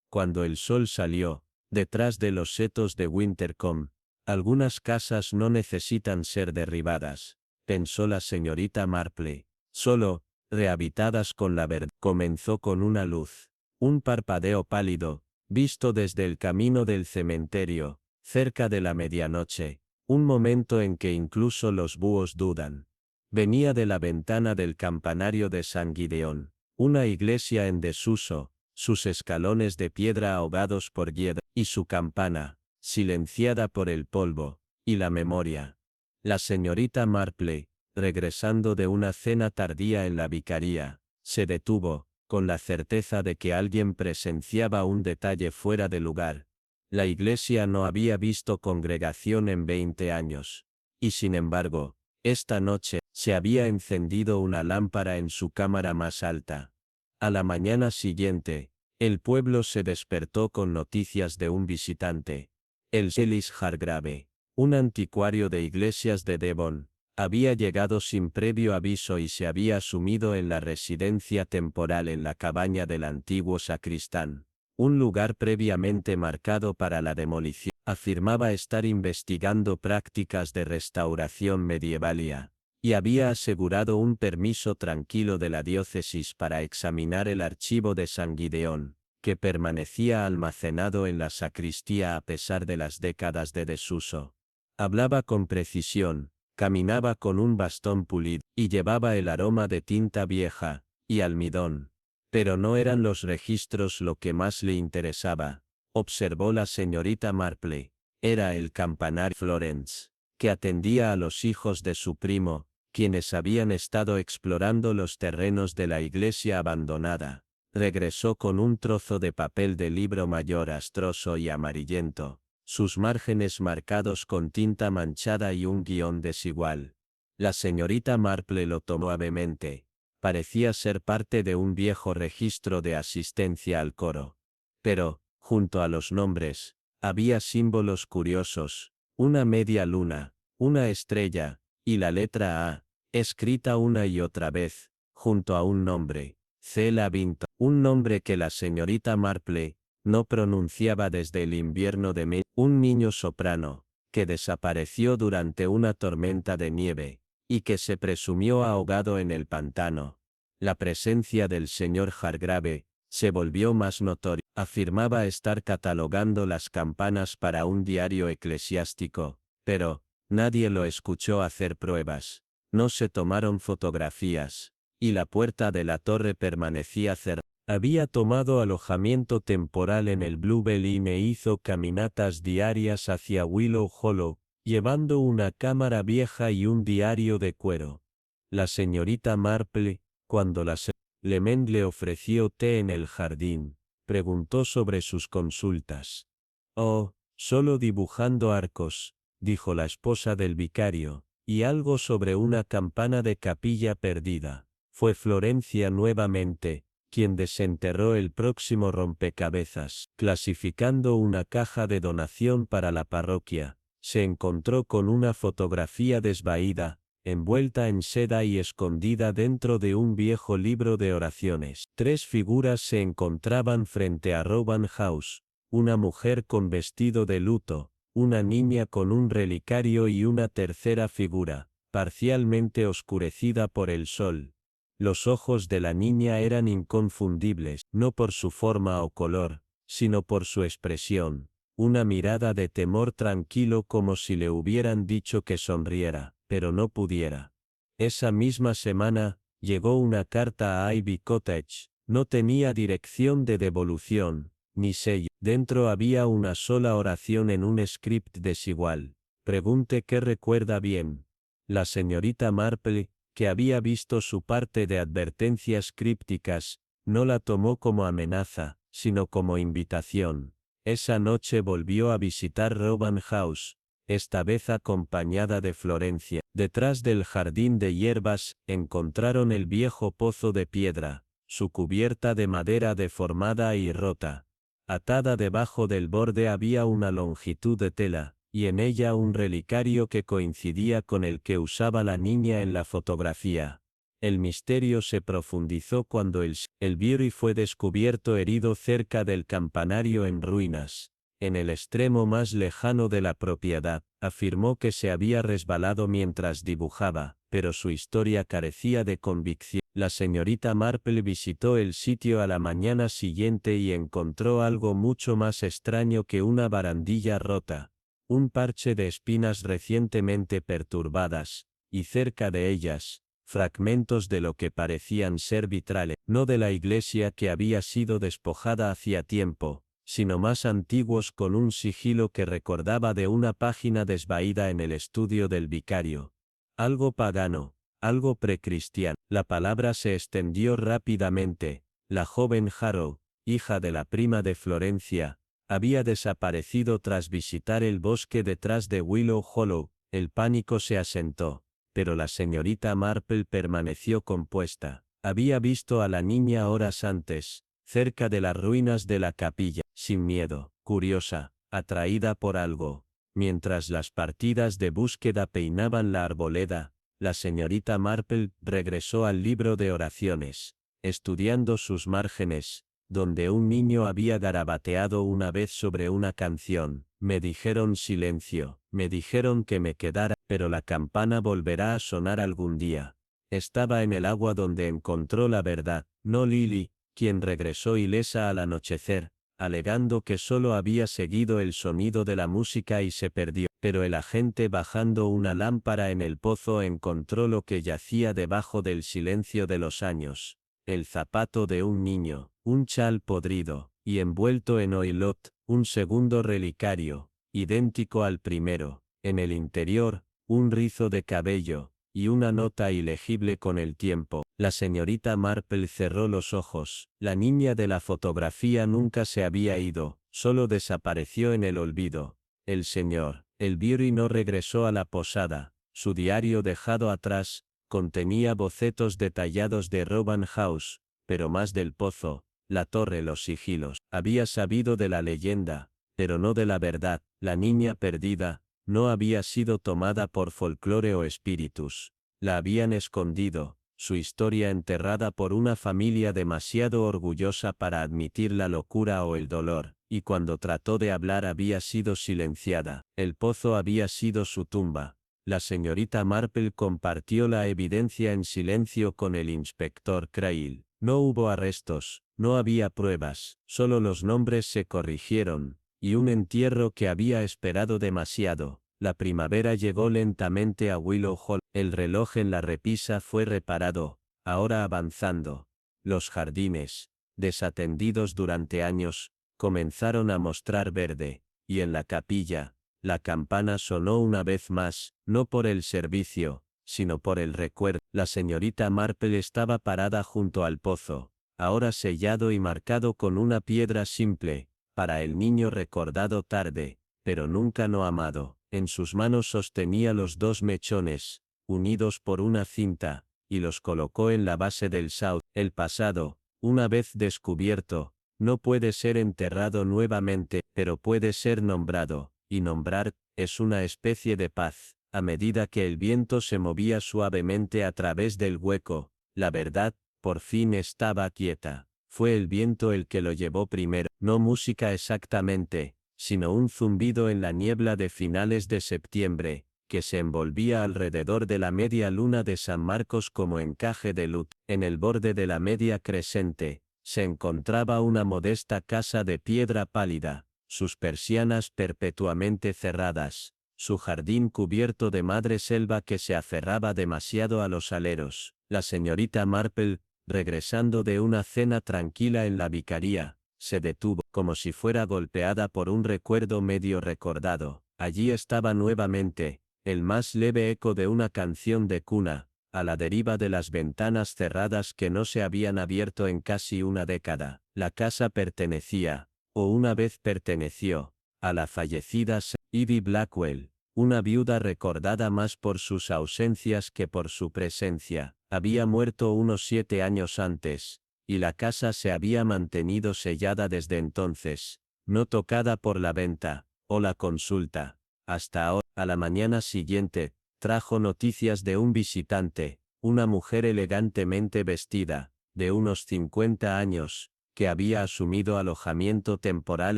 cuando el sol salió, detrás de los setos de Wintercombe, algunas casas no necesitan ser derribadas, pensó la señorita Marple, solo, rehabitadas con la verdad. Comenzó con una luz, un parpadeo pálido, visto desde el camino del cementerio, cerca de la medianoche, un momento en que incluso los búhos dudan. Venía de la ventana del campanario de San Gideón, una iglesia en desuso, sus escalones de piedra ahogados por hiedra, y su campana, silenciada por el polvo, y la memoria. La señorita Marple, regresando de una cena tardía en la vicaría, se detuvo, con la certeza de que alguien presenciaba un detalle fuera de lugar. La iglesia no había visto congregación en 20 años. Y sin embargo, esta noche, se había encendido una lámpara en su cámara más alta. A la mañana siguiente, el pueblo se despertó con noticias de un visitante. El Ellis Hargrave, un anticuario de iglesias de Devon, había llegado sin previo aviso y se había asumido en la residencia temporal en la cabaña del antiguo sacristán, un lugar previamente marcado para la demolición. Afirmaba estar investigando prácticas de restauración medievalia, y había asegurado un permiso tranquilo de la diócesis para examinar el archivo de San Gideón, que permanecía almacenado en la sacristía a pesar de las décadas de desuso. Hablaba con precisión, caminaba con un bastón pulido, y llevaba el aroma de tinta vieja, y almidón. Pero no eran los registros lo que más le interesaba, observó la señorita Marple, era el campanario Florence, que atendía a los hijos de su primo, quienes habían estado explorando los terrenos de la iglesia abandonada. Regresó con un trozo de papel de libro mayor astroso y amarillento, sus márgenes marcados con tinta manchada y un guión desigual. La señorita Marple lo tomó suavemente. Parecía ser parte de un viejo registro de asistencia al coro. Pero, junto a los nombres, había símbolos curiosos, una media luna, una estrella, y la letra A, escrita una y otra vez, junto a un nombre, Cela Vinton, un nombre que la señorita Marple no pronunciaba desde el invierno de un niño soprano, que desapareció durante una tormenta de nieve, y que se presumió ahogado en el pantano. La presencia del señor Hargrave se volvió más notoria. Afirmaba estar catalogando las campanas para un diario eclesiástico, pero nadie lo escuchó hacer pruebas. No se tomaron fotografías, y la puerta de la torre permanecía cerrada. Había tomado alojamiento temporal en el Bluebell y me hizo caminatas diarias hacia Willow Hollow, llevando una cámara vieja y un diario de cuero. La señorita Marple, cuando la Lement le ofreció té en el jardín, preguntó sobre sus consultas. Oh, solo dibujando arcos, dijo la esposa del vicario, y algo sobre una campana de capilla perdida. Fue Florencia nuevamente quien desenterró el próximo rompecabezas. Clasificando una caja de donación para la parroquia, se encontró con una fotografía desvaída, envuelta en seda y escondida dentro de un viejo libro de oraciones. 3 figuras se encontraban frente a Rowan House, una mujer con vestido de luto, una niña con un relicario y una tercera figura, parcialmente oscurecida por el sol. Los ojos de la niña eran inconfundibles, no por su forma o color, sino por su expresión, una mirada de temor tranquilo como si le hubieran dicho que sonriera, pero no pudiera. Esa misma semana, llegó una carta a Ivy Cottage, no tenía dirección de devolución, ni sello. Dentro había una sola oración en un script desigual. Pregunte qué recuerda bien. La señorita Marple, que había visto su parte de advertencias crípticas, no la tomó como amenaza, sino como invitación. Esa noche volvió a visitar Roban House, esta vez acompañada de Florencia. Detrás del jardín de hierbas, encontraron el viejo pozo de piedra, su cubierta de madera deformada y rota. Atada debajo del borde había una longitud de tela, y en ella un relicario que coincidía con el que usaba la niña en la fotografía. El misterio se profundizó cuando el Bury fue descubierto herido cerca del campanario en ruinas. En el extremo más lejano de la propiedad, afirmó que se había resbalado mientras dibujaba, pero su historia carecía de convicción. La señorita Marple visitó el sitio a la mañana siguiente y encontró algo mucho más extraño que una barandilla rota, un parche de espinas recientemente perturbadas, y cerca de ellas, fragmentos de lo que parecían ser vitrales, no de la iglesia que había sido despojada hacía tiempo, sino más antiguos con un sigilo que recordaba de una página desvaída en el estudio del vicario. Algo pagano, algo precristiano. La palabra se extendió rápidamente. La joven Harrow, hija de la prima de Florencia, había desaparecido tras visitar el bosque detrás de Willow Hollow. El pánico se asentó, pero la señorita Marple permaneció compuesta. Había visto a la niña horas antes, cerca de las ruinas de la capilla, sin miedo, curiosa, atraída por algo. Mientras las partidas de búsqueda peinaban la arboleda, la señorita Marple regresó al libro de oraciones, estudiando sus márgenes, donde un niño había garabateado una vez sobre una canción. Me dijeron silencio, me dijeron que me quedara, pero la campana volverá a sonar algún día. Estaba en el agua donde encontró la verdad, no Lily, quien regresó ilesa al anochecer, alegando que solo había seguido el sonido de la música y se perdió. Pero el agente bajando una lámpara en el pozo encontró lo que yacía debajo del silencio de los años. El zapato de un niño, un chal podrido, y envuelto en oilot, un segundo relicario, idéntico al primero. En el interior, un rizo de cabello, y una nota ilegible con el tiempo. La señorita Marple cerró los ojos. La niña de la fotografía nunca se había ido, solo desapareció en el olvido. El señor, el Bury no regresó a la posada. Su diario dejado atrás, contenía bocetos detallados de Roban House, pero más del pozo, la torre, los sigilos. Había sabido de la leyenda, pero no de la verdad. La niña perdida no había sido tomada por folclore o espíritus. La habían escondido, su historia enterrada por una familia demasiado orgullosa para admitir la locura o el dolor, y cuando trató de hablar había sido silenciada. El pozo había sido su tumba. La señorita Marple compartió la evidencia en silencio con el inspector Crail. No hubo arrestos, no había pruebas, solo los nombres se corrigieron, y un entierro que había esperado demasiado. La primavera llegó lentamente a Willow Hall. El reloj en la repisa fue reparado, ahora avanzando. Los jardines, desatendidos durante años, comenzaron a mostrar verde, y en la capilla, la campana sonó una vez más, no por el servicio, sino por el recuerdo. La señorita Marple estaba parada junto al pozo, ahora sellado y marcado con una piedra simple, para el niño recordado tarde, pero nunca no amado. En sus manos sostenía los dos mechones, unidos por una cinta, y los colocó en la base del sauce. El pasado, una vez descubierto, no puede ser enterrado nuevamente, pero puede ser nombrado, y nombrar, es una especie de paz. A medida que el viento se movía suavemente a través del hueco, la verdad, por fin estaba quieta. Fue el viento el que lo llevó primero, no música exactamente, sino un zumbido en la niebla de finales de septiembre, que se envolvía alrededor de la media luna de San Marcos como encaje de luz. En el borde de la media crescente, se encontraba una modesta casa de piedra pálida, sus persianas perpetuamente cerradas, su jardín cubierto de madre selva que se aferraba demasiado a los aleros. La señorita Marple, regresando de una cena tranquila en la vicaría, se detuvo, como si fuera golpeada por un recuerdo medio recordado. Allí estaba nuevamente, el más leve eco de una canción de cuna, a la deriva de las ventanas cerradas que no se habían abierto en casi una década. La casa pertenecía, o una vez perteneció, a la fallecida Ivy Blackwell, una viuda recordada más por sus ausencias que por su presencia. Había muerto unos 7 años antes, y la casa se había mantenido sellada desde entonces, no tocada por la venta, o la consulta. Hasta ahora, a la mañana siguiente, trajo noticias de un visitante, una mujer elegantemente vestida, de unos 50 años, que había asumido alojamiento temporal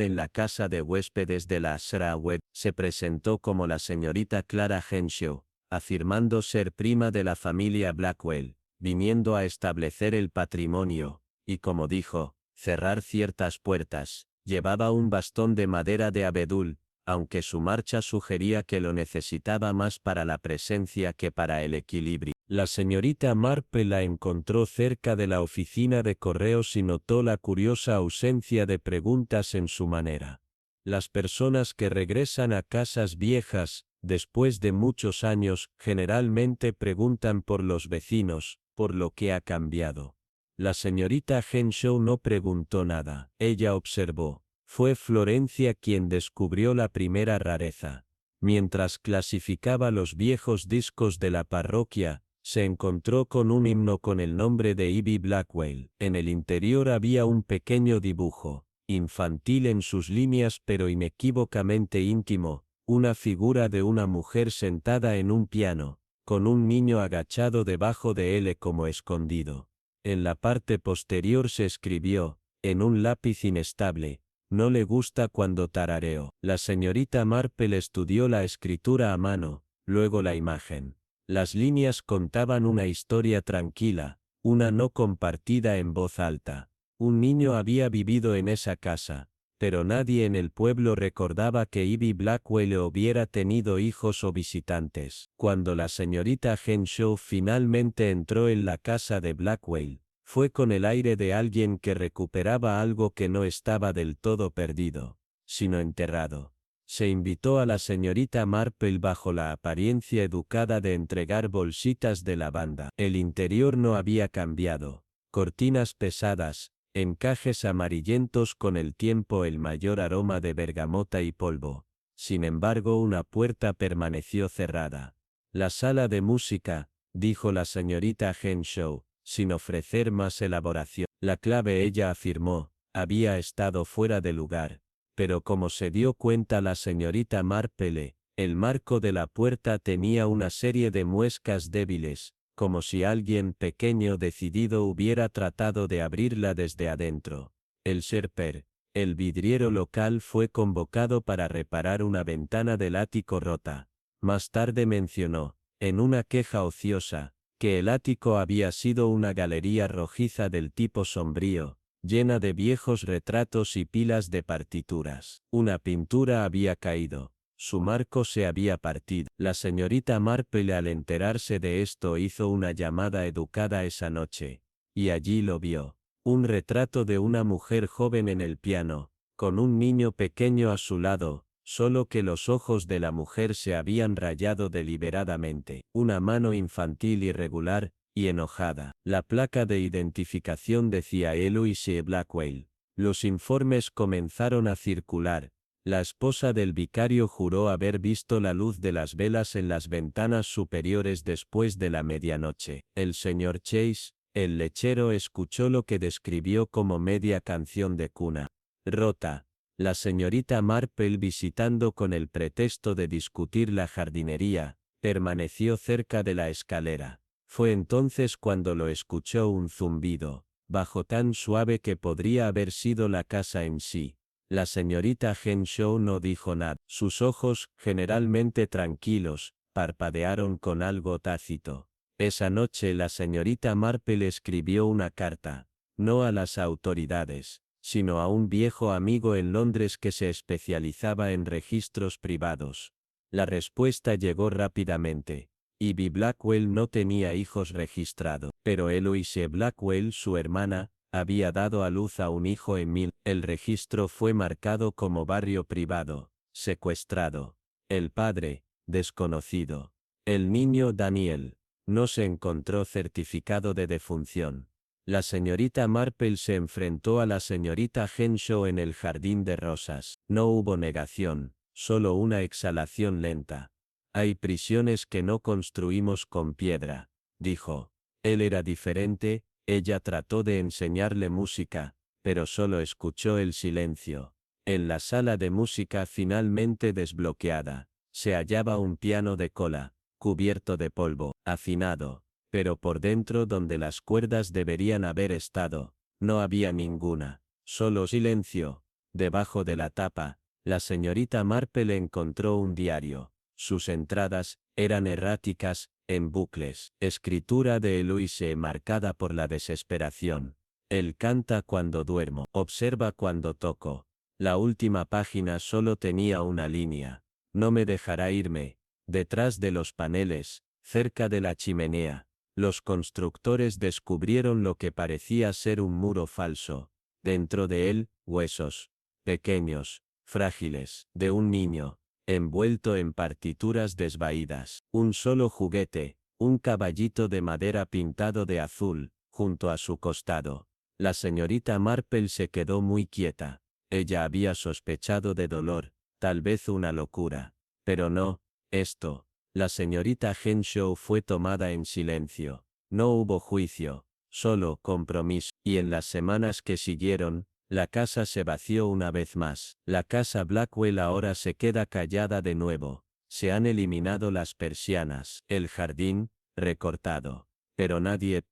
en la casa de huéspedes de la Sherwood. Se presentó como la señorita Clara Henshaw, afirmando ser prima de la familia Blackwell, viniendo a establecer el patrimonio, y como dijo, cerrar ciertas puertas. Llevaba un bastón de madera de abedul, aunque su marcha sugería que lo necesitaba más para la presencia que para el equilibrio. La señorita Marple la encontró cerca de la oficina de correos y notó la curiosa ausencia de preguntas en su manera. Las personas que regresan a casas viejas, después de muchos años, generalmente preguntan por los vecinos, por lo que ha cambiado. La señorita Henshaw no preguntó nada. Ella observó. Fue Florencia quien descubrió la primera rareza. Mientras clasificaba los viejos discos de la parroquia, se encontró con un himno con el nombre de Ivy Blackwell. En el interior había un pequeño dibujo, infantil en sus líneas pero inequívocamente íntimo, una figura de una mujer sentada en un piano, con un niño agachado debajo de él como escondido. En la parte posterior se escribió, en un lápiz inestable, no le gusta cuando tarareo. La señorita Marple estudió la escritura a mano, luego la imagen. Las líneas contaban una historia tranquila, una no compartida en voz alta. Un niño había vivido en esa casa, pero nadie en el pueblo recordaba que Ivy Blackwell hubiera tenido hijos o visitantes. Cuando la señorita Henshaw finalmente entró en la casa de Blackwell, fue con el aire de alguien que recuperaba algo que no estaba del todo perdido, sino enterrado. Se invitó a la señorita Marple bajo la apariencia educada de entregar bolsitas de lavanda. El interior no había cambiado. Cortinas pesadas, encajes amarillentos con el tiempo el mayor aroma de bergamota y polvo. Sin embargo, una puerta permaneció cerrada. La sala de música, dijo la señorita Henshaw, sin ofrecer más elaboración. La clave, ella afirmó, había estado fuera de lugar. Pero como se dio cuenta la señorita Marple, el marco de la puerta tenía una serie de muescas débiles, como si alguien pequeño decidido hubiera tratado de abrirla desde adentro. El Sherper, el vidriero local, fue convocado para reparar una ventana del ático rota. Más tarde mencionó, en una queja ociosa, que el ático había sido una galería rojiza del tipo sombrío, llena de viejos retratos y pilas de partituras. Una pintura había caído. Su marco se había partido. La señorita Marple, al enterarse de esto, hizo una llamada educada esa noche, y allí lo vio. Un retrato de una mujer joven en el piano, con un niño pequeño a su lado, solo que los ojos de la mujer se habían rayado deliberadamente. Una mano infantil irregular y enojada. La placa de identificación decía Eloise Blackwell. Los informes comenzaron a circular. La esposa del vicario juró haber visto la luz de las velas en las ventanas superiores después de la medianoche. El señor Chase, el lechero, escuchó lo que describió como media canción de cuna rota. La señorita Marple, visitando con el pretexto de discutir la jardinería, permaneció cerca de la escalera. Fue entonces cuando lo escuchó un zumbido, bajo tan suave que podría haber sido la casa en sí. La señorita Henshaw no dijo nada. Sus ojos, generalmente tranquilos, parpadearon con algo tácito. Esa noche la señorita Marple escribió una carta, no a las autoridades, sino a un viejo amigo en Londres que se especializaba en registros privados. La respuesta llegó rápidamente. Ivy Blackwell no tenía hijos registrados, pero Eloise Blackwell, su hermana, había dado a luz a un hijo en el registro fue marcado como barrio privado, secuestrado. El padre, desconocido. El niño Daniel. No se encontró certificado de defunción. La señorita Marple se enfrentó a la señorita Henshaw en el jardín de rosas. No hubo negación, solo una exhalación lenta. Hay prisiones que no construimos con piedra, dijo. Él era diferente, ella trató de enseñarle música, pero solo escuchó el silencio. En la sala de música finalmente desbloqueada, se hallaba un piano de cola, cubierto de polvo, afinado, pero por dentro donde las cuerdas deberían haber estado, no había ninguna, solo silencio. Debajo de la tapa, la señorita Marple encontró un diario. Sus entradas eran erráticas, en bucles. Escritura de Eloise marcada por la desesperación. Él canta cuando duermo. Observa cuando toco. La última página solo tenía una línea. No me dejará irme. Detrás de los paneles, cerca de la chimenea, los constructores descubrieron lo que parecía ser un muro falso. Dentro de él, huesos. Pequeños, frágiles, de un niño, envuelto en partituras desvaídas. Un solo juguete, un caballito de madera pintado de azul, junto a su costado. La señorita Marple se quedó muy quieta. Ella había sospechado de dolor, tal vez una locura. Pero no, esto. La señorita Henshaw fue tomada en silencio. No hubo juicio, solo compromiso. Y en las semanas que siguieron, la casa se vació una vez más. La casa Blackwell ahora se queda callada de nuevo. Se han eliminado las persianas. El jardín, recortado. Pero nadie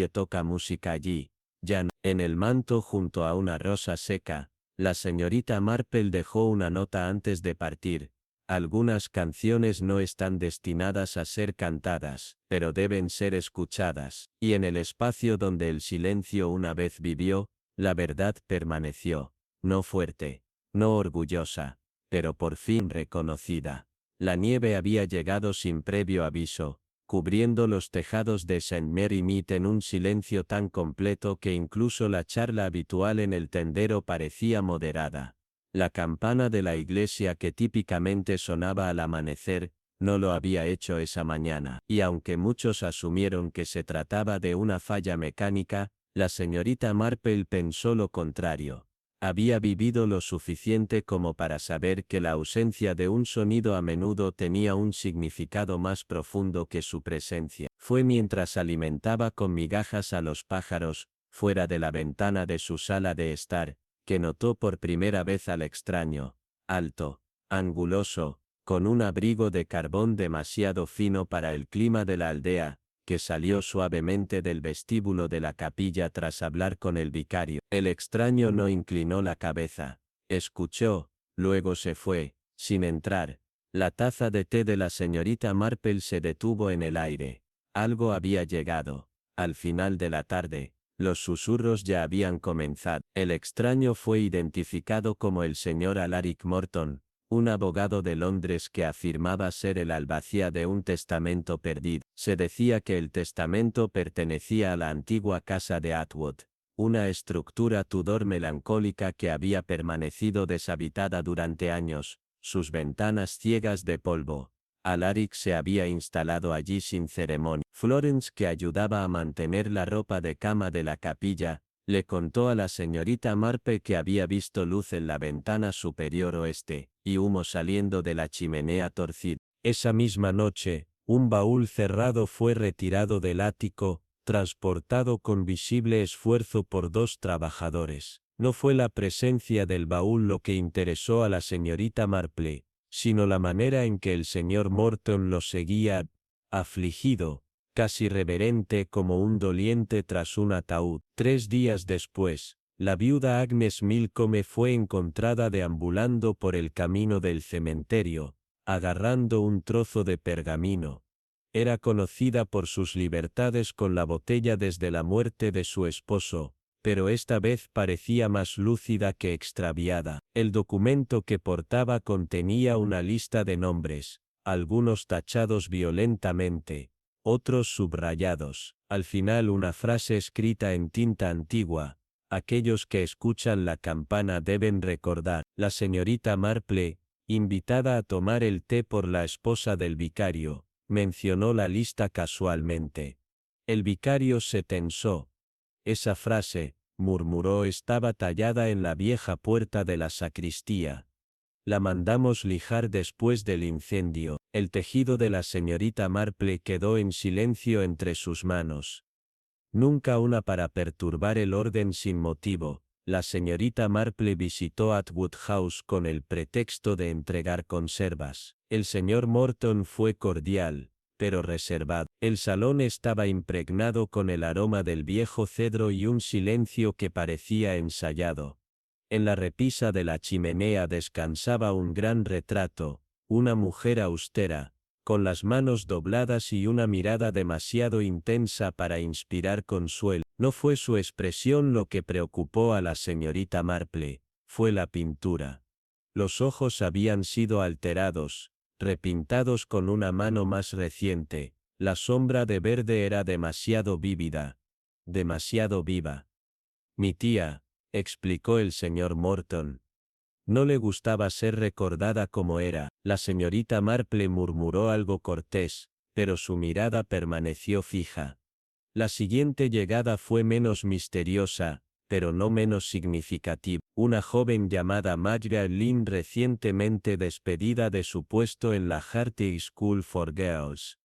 toca música allí. Ya no. En el manto junto a una rosa seca, la señorita Marple dejó una nota antes de partir. Algunas canciones no están destinadas a ser cantadas, pero deben ser escuchadas. Y en el espacio donde el silencio una vez vivió, la verdad permaneció, no fuerte, no orgullosa, pero por fin reconocida. La nieve había llegado sin previo aviso, cubriendo los tejados de St. Mary Mead en un silencio tan completo que incluso la charla habitual en el tendero parecía moderada. La campana de la iglesia que típicamente sonaba al amanecer, no lo había hecho esa mañana, y aunque muchos asumieron que se trataba de una falla mecánica, la señorita Marple pensó lo contrario. Había vivido lo suficiente como para saber que la ausencia de un sonido a menudo tenía un significado más profundo que su presencia. Fue mientras alimentaba con migajas a los pájaros, fuera de la ventana de su sala de estar, que notó por primera vez al extraño, alto, anguloso, con un abrigo de carbón demasiado fino para el clima de la aldea, que salió suavemente del vestíbulo de la capilla tras hablar con el vicario. El extraño no inclinó la cabeza. Escuchó, luego se fue, sin entrar. La taza de té de la señorita Marple se detuvo en el aire. Algo había llegado. Al final de la tarde, los susurros ya habían comenzado. El extraño fue identificado como el señor Alaric Morton, un abogado de Londres que afirmaba ser el alguacil de un testamento perdido. Se decía que el testamento pertenecía a la antigua casa de Atwood, una estructura Tudor melancólica que había permanecido deshabitada durante años, sus ventanas ciegas de polvo. Alaric se había instalado allí sin ceremonia. Florence, que ayudaba a mantener la ropa de cama de la capilla, le contó a la señorita Marple que había visto luz en la ventana superior oeste, y humo saliendo de la chimenea torcida. Esa misma noche, un baúl cerrado fue retirado del ático, transportado con visible esfuerzo por 2 trabajadores. No fue la presencia del baúl lo que interesó a la señorita Marple, sino la manera en que el señor Morton lo seguía, afligido, casi reverente como un doliente tras un ataúd. 3 días después, La viuda Agnes Milcome fue encontrada deambulando por el camino del cementerio, agarrando un trozo de pergamino. Era conocida por sus libertades con la botella desde la muerte de su esposo, pero esta vez parecía más lúcida que extraviada. El documento que portaba contenía una lista de nombres, algunos tachados violentamente, otros subrayados. Al final una frase escrita en tinta antigua: aquellos que escuchan la campana deben recordar. La señorita Marple, invitada a tomar el té por la esposa del vicario, mencionó la lista casualmente. El vicario se tensó. Esa frase, murmuró, estaba tallada en la vieja puerta de la sacristía. La mandamos lijar después del incendio. El tejido de la señorita Marple quedó en silencio entre sus manos. Nunca una para perturbar el orden sin motivo. La señorita Marple visitó Atwood House con el pretexto de entregar conservas. El señor Morton fue cordial, pero reservado. El salón estaba impregnado con el aroma del viejo cedro y un silencio que parecía ensayado. En la repisa de la chimenea descansaba un gran retrato, una mujer austera, con las manos dobladas y una mirada demasiado intensa para inspirar consuelo. No fue su expresión lo que preocupó a la señorita Marple, fue la pintura. Los ojos habían sido alterados, repintados con una mano más reciente. La sombra de verde era demasiado vívida, demasiado viva. Mi tía, explicó el señor Morton. No le gustaba ser recordada como era. La señorita Marple murmuró algo cortés, pero su mirada permaneció fija. La siguiente llegada fue menos misteriosa, pero no menos significativa. Una joven llamada Margaret Lynn, recientemente despedida de su puesto en la Hartley School for Girls,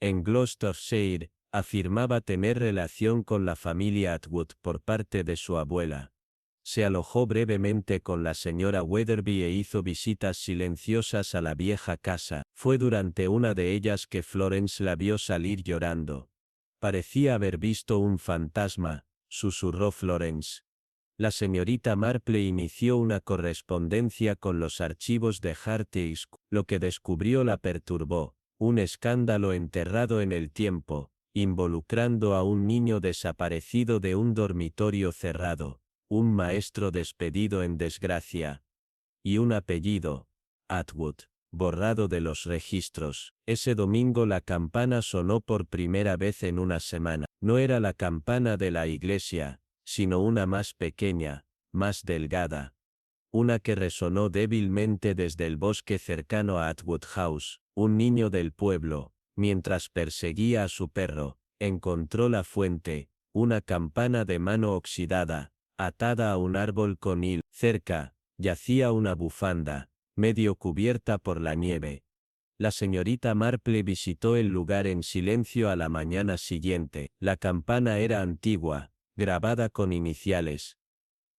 en Gloucestershire, afirmaba tener relación con la familia Atwood por parte de su abuela. Se alojó brevemente con la señora Weatherby e hizo visitas silenciosas a la vieja casa. Fue durante una de ellas que Florence la vio salir llorando. Parecía haber visto un fantasma, susurró Florence. La señorita Marple inició una correspondencia con los archivos de Hartley School. Lo que descubrió la perturbó. Un escándalo enterrado en el tiempo, involucrando a un niño desaparecido de un dormitorio cerrado, un maestro despedido en desgracia, y un apellido, Atwood, borrado de los registros. Ese domingo la campana sonó por primera vez en una semana. No era la campana de la iglesia, sino una más pequeña, más delgada. Una que resonó débilmente desde el bosque cercano a Atwood House. Un niño del pueblo, mientras perseguía a su perro, encontró la fuente, una campana de mano oxidada, atada a un árbol con hilo. Cerca, yacía una bufanda, medio cubierta por la nieve. La señorita Marple visitó el lugar en silencio a la mañana siguiente. La campana era antigua, grabada con iniciales.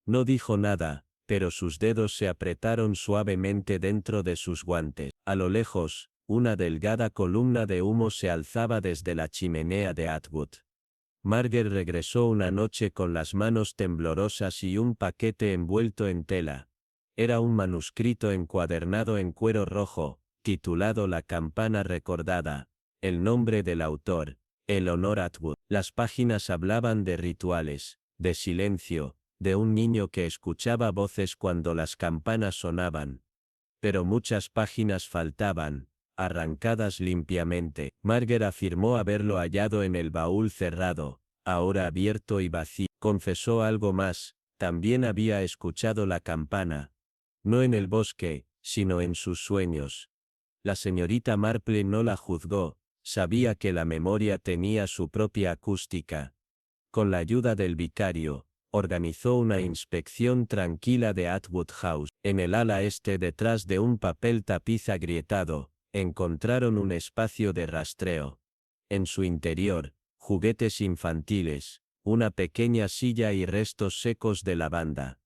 No dijo nada, pero sus dedos se apretaron suavemente dentro de sus guantes. A lo lejos, una delgada columna de humo se alzaba desde la chimenea de Atwood. Margaret regresó una noche con las manos temblorosas y un paquete envuelto en tela. Era un manuscrito encuadernado en cuero rojo, titulado La campana recordada, el nombre del autor, Eleanor Atwood. Las páginas hablaban de rituales, de silencio, de un niño que escuchaba voces cuando las campanas sonaban. Pero muchas páginas faltaban, arrancadas limpiamente. Margaret afirmó haberlo hallado en el baúl cerrado, ahora abierto y vacío. Confesó algo más, también había escuchado la campana. No en el bosque, sino en sus sueños. La señorita Marple no la juzgó, sabía que la memoria tenía su propia acústica. Con la ayuda del vicario, organizó una inspección tranquila de Atwood House. En el ala este, detrás de un papel tapiz agrietado, encontraron un espacio de rastreo. En su interior, juguetes infantiles, una pequeña silla y restos secos de lavanda.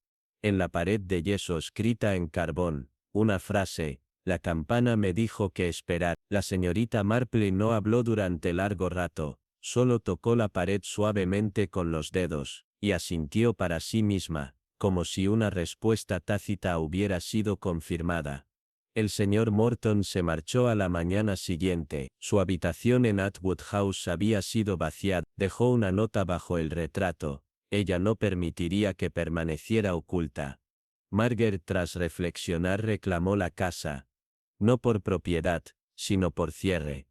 En la pared de yeso escrita en carbón, una frase: la campana me dijo que esperar. La señorita Marple no habló durante largo rato, solo tocó la pared suavemente con los dedos, y asintió para sí misma, como si una respuesta tácita hubiera sido confirmada. El señor Morton se marchó a la mañana siguiente. Su habitación en Atwood House había sido vaciada. Dejó una nota bajo el retrato. Ella no permitiría que permaneciera oculta. Margaret, tras reflexionar, reclamó la casa. No por propiedad, sino por cierre.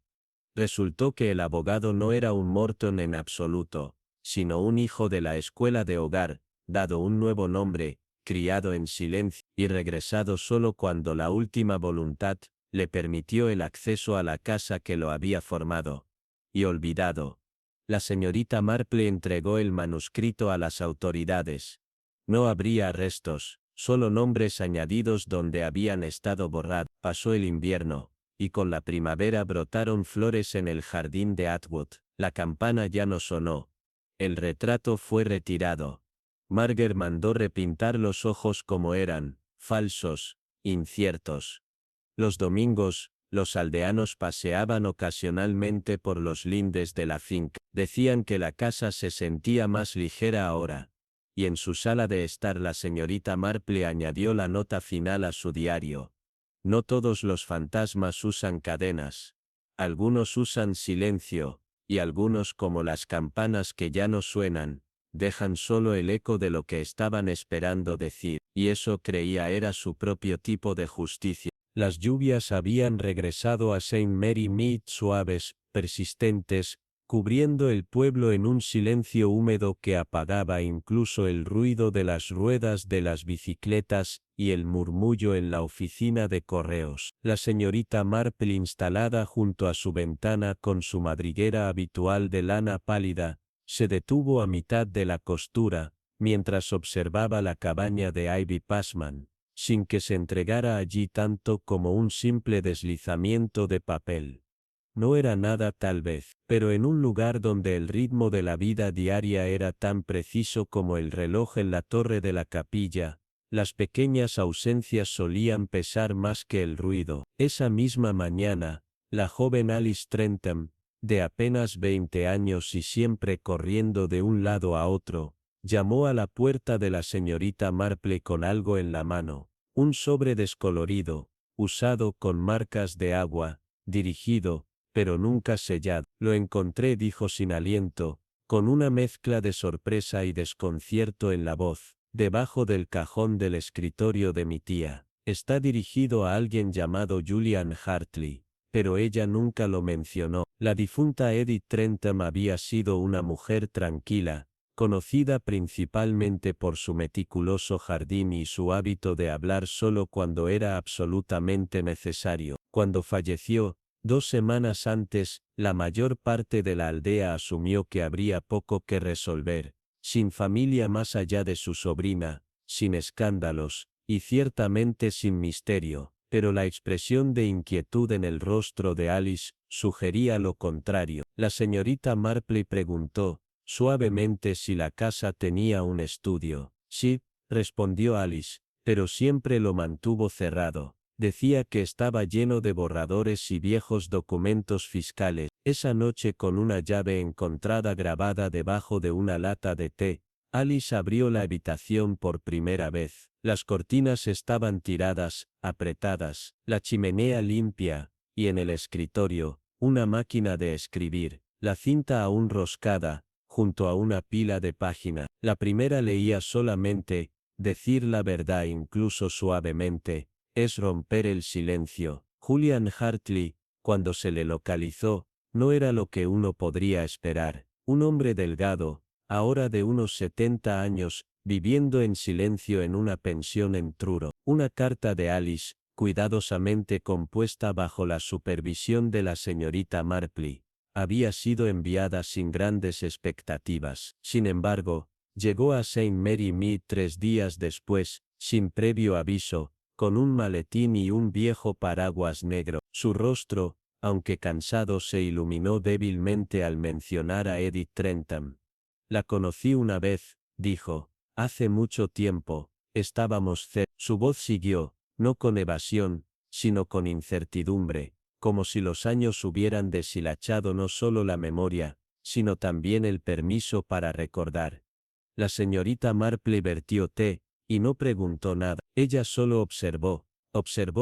Resultó que el abogado no era un Morton en absoluto, sino un hijo de la escuela de hogar, dado un nuevo nombre, criado en silencio, y regresado solo cuando la última voluntad le permitió el acceso a la casa que lo había formado. Y olvidado. La señorita Marple entregó el manuscrito a las autoridades. No habría arrestos, solo nombres añadidos donde habían estado borrados. Pasó el invierno, y con la primavera brotaron flores en el jardín de Atwood. La campana ya no sonó. El retrato fue retirado. Margaret mandó repintar los ojos como eran, falsos, inciertos. Los domingos, los aldeanos paseaban ocasionalmente por los lindes de la finca. Decían que la casa se sentía más ligera ahora. Y en su sala de estar la señorita Marple añadió la nota final a su diario. No todos los fantasmas usan cadenas. Algunos usan silencio, y algunos, como las campanas que ya no suenan, dejan solo el eco de lo que estaban esperando decir, y eso creía era su propio tipo de justicia. Las lluvias habían regresado a Saint Mary Mead suaves, persistentes, cubriendo el pueblo en un silencio húmedo que apagaba incluso el ruido de las ruedas de las bicicletas y el murmullo en la oficina de correos. La señorita Marple, instalada junto a su ventana con su madriguera habitual de lana pálida, se detuvo a mitad de la costura, mientras observaba la cabaña de Ivy Passman, sin que se entregara allí tanto como un simple deslizamiento de papel. No era nada tal vez, pero en un lugar donde el ritmo de la vida diaria era tan preciso como el reloj en la torre de la capilla, las pequeñas ausencias solían pesar más que el ruido. Esa misma mañana, la joven Alice Trentham, de apenas 20 años y siempre corriendo de un lado a otro, llamó a la puerta de la señorita Marple con algo en la mano, un sobre descolorido, usado con marcas de agua, dirigido, pero nunca sellado. Lo encontré, dijo sin aliento, con una mezcla de sorpresa y desconcierto en la voz, debajo del cajón del escritorio de mi tía. Está dirigido a alguien llamado Julian Hartley, pero ella nunca lo mencionó. La difunta Edith Trentham había sido una mujer tranquila, conocida principalmente por su meticuloso jardín y su hábito de hablar solo cuando era absolutamente necesario. Cuando falleció, 2 semanas antes, la mayor parte de la aldea asumió que habría poco que resolver, sin familia más allá de su sobrina, sin escándalos, y ciertamente sin misterio, pero la expresión de inquietud en el rostro de Alice sugería lo contrario. La señorita Marple preguntó, suavemente, si la casa tenía un estudio. Sí, respondió Alice, pero siempre lo mantuvo cerrado. Decía que estaba lleno de borradores y viejos documentos fiscales. Esa noche, con una llave encontrada grabada debajo de una lata de té, Alice abrió la habitación por primera vez. Las cortinas estaban tiradas, apretadas, la chimenea limpia, y en el escritorio, una máquina de escribir, la cinta aún roscada, junto a una pila de páginas. La primera leía solamente: decir la verdad incluso suavemente es romper el silencio. Julian Hartley, cuando se le localizó, no era lo que uno podría esperar. Un hombre delgado, ahora de unos 70 años, viviendo en silencio en una pensión en Truro. Una carta de Alice, cuidadosamente compuesta bajo la supervisión de la señorita Marple, había sido enviada sin grandes expectativas. Sin embargo, llegó a Saint Mary Mead 3 días después, sin previo aviso, con un maletín y un viejo paraguas negro. Su rostro, aunque cansado, se iluminó débilmente al mencionar a Edith Trentham. La conocí una vez, dijo, hace mucho tiempo, estábamos cerca. Su voz siguió, no con evasión, sino con incertidumbre, como si los años hubieran deshilachado no solo la memoria, sino también el permiso para recordar. La señorita Marple vertió té, y no preguntó nada. Ella solo observó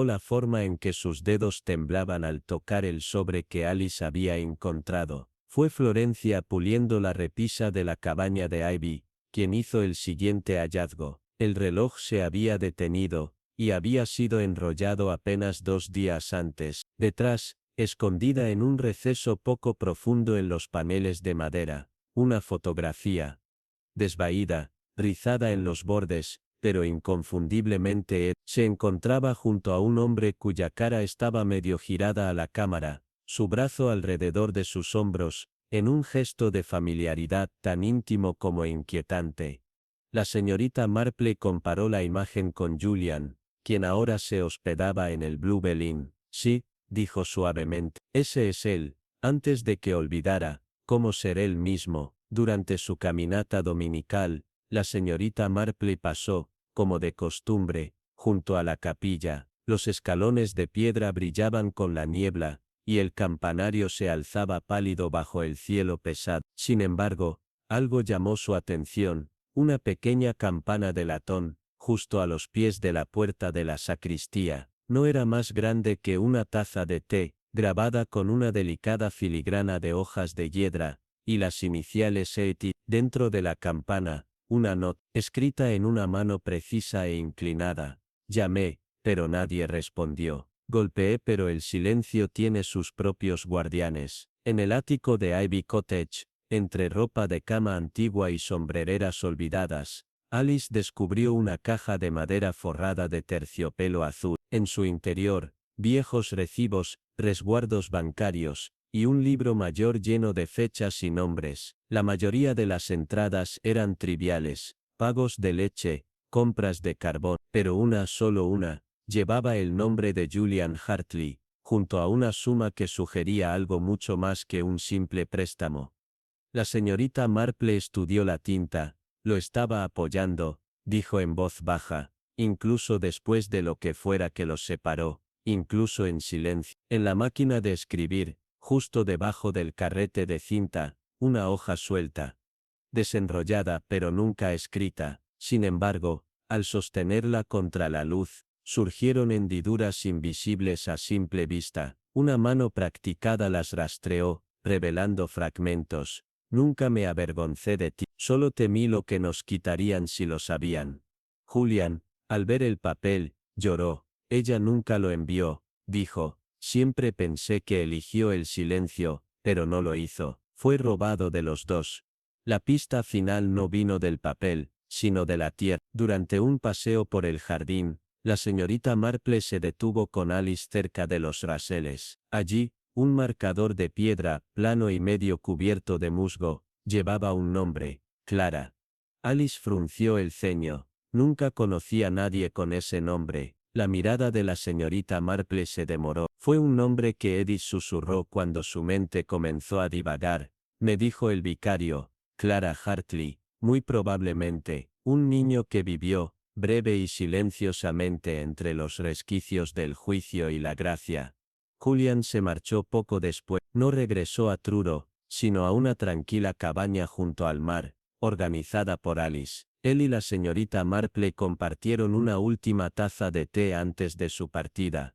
la forma en que sus dedos temblaban al tocar el sobre que Alice había encontrado. Fue Florencia puliendo la repisa de la cabaña de Ivy, quien hizo el siguiente hallazgo. El reloj se había detenido, y había sido enrollado apenas 2 días antes. Detrás, escondida en un receso poco profundo en los paneles de madera, una fotografía. Desvaída, rizada en los bordes, pero inconfundiblemente se encontraba junto a un hombre cuya cara estaba medio girada a la cámara, su brazo alrededor de sus hombros, en un gesto de familiaridad tan íntimo como inquietante. La señorita Marple comparó la imagen con Julian, quien ahora se hospedaba en el Bluebell Inn. Sí, dijo suavemente, ese es él. Antes de que olvidara cómo ser él mismo, durante su caminata dominical, la señorita Marple pasó, como de costumbre, junto a la capilla. Los escalones de piedra brillaban con la niebla, y el campanario se alzaba pálido bajo el cielo pesado. Sin embargo, algo llamó su atención, una pequeña campana de latón, justo a los pies de la puerta de la sacristía. No era más grande que una taza de té, grabada con una delicada filigrana de hojas de hiedra, y las iniciales ET. Dentro de la campana, una nota, escrita en una mano precisa e inclinada. Llamé, pero nadie respondió. Golpeé, pero el silencio tiene sus propios guardianes. En el ático de Ivy Cottage, entre ropa de cama antigua y sombrereras olvidadas, Alice descubrió una caja de madera forrada de terciopelo azul. En su interior, viejos recibos, resguardos bancarios, y un libro mayor lleno de fechas y nombres. La mayoría de las entradas eran triviales, pagos de leche, compras de carbón, pero solo una, llevaba el nombre de Julian Hartley, junto a una suma que sugería algo mucho más que un simple préstamo. La señorita Marple estudió la tinta, lo estaba apoyando, dijo en voz baja, incluso después de lo que fuera que los separó, incluso en silencio. En la máquina de escribir, justo debajo del carrete de cinta, una hoja suelta, desenrollada pero nunca escrita. Sin embargo, al sostenerla contra la luz, surgieron hendiduras invisibles a simple vista. Una mano practicada las rastreó, revelando fragmentos. Nunca me avergoncé de ti, solo temí lo que nos quitarían si lo sabían. Julian, al ver el papel, lloró. Ella nunca lo envió, dijo. Siempre pensé que eligió el silencio, pero no lo hizo. Fue robado de los dos. La pista final no vino del papel, sino de la tierra. Durante un paseo por el jardín, la señorita Marple se detuvo con Alice cerca de los raseles. Allí, un marcador de piedra, plano y medio cubierto de musgo, llevaba un nombre, Clara. Alice frunció el ceño. Nunca conocí a nadie con ese nombre. La mirada de la señorita Marple se demoró. Fue un nombre que Edith susurró cuando su mente comenzó a divagar. Me dijo el vicario, Clara Hartley, muy probablemente, un niño que vivió, breve y silenciosamente entre los resquicios del juicio y la gracia. Julian se marchó poco después. No regresó a Truro, sino a una tranquila cabaña junto al mar, organizada por Alice. Él y la señorita Marple compartieron una última taza de té antes de su partida.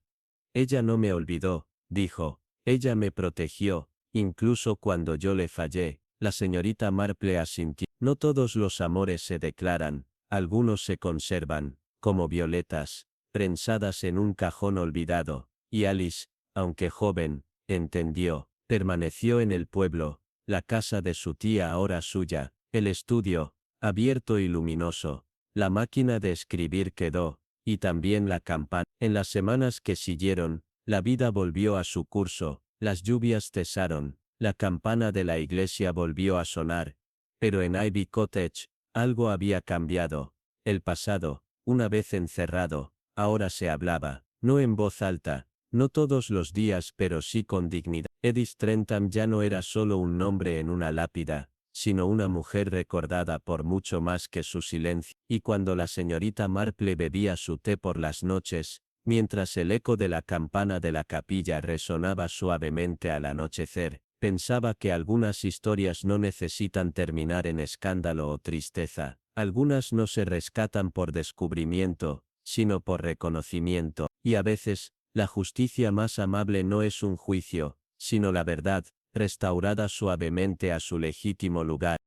Ella no me olvidó, dijo. Ella me protegió, incluso cuando yo le fallé. La señorita Marple asintió. No todos los amores se declaran, algunos se conservan, como violetas, prensadas en un cajón olvidado, y Alice, aunque joven, entendió. Permaneció en el pueblo, la casa de su tía ahora suya, el estudio, abierto y luminoso. La máquina de escribir quedó, y también la campana. En las semanas que siguieron, la vida volvió a su curso, las lluvias cesaron, la campana de la iglesia volvió a sonar. Pero en Ivy Cottage, algo había cambiado. El pasado, una vez encerrado, ahora se hablaba, no en voz alta, no todos los días pero sí con dignidad. Edith Trentham ya no era solo un nombre en una lápida, sino una mujer recordada por mucho más que su silencio. Y cuando la señorita Marple bebía su té por las noches, mientras el eco de la campana de la capilla resonaba suavemente al anochecer, Pensaba que algunas historias no necesitan terminar en escándalo o tristeza, algunas no se rescatan por descubrimiento, sino por reconocimiento, y a veces, la justicia más amable no es un juicio, sino la verdad, restaurada suavemente a su legítimo lugar.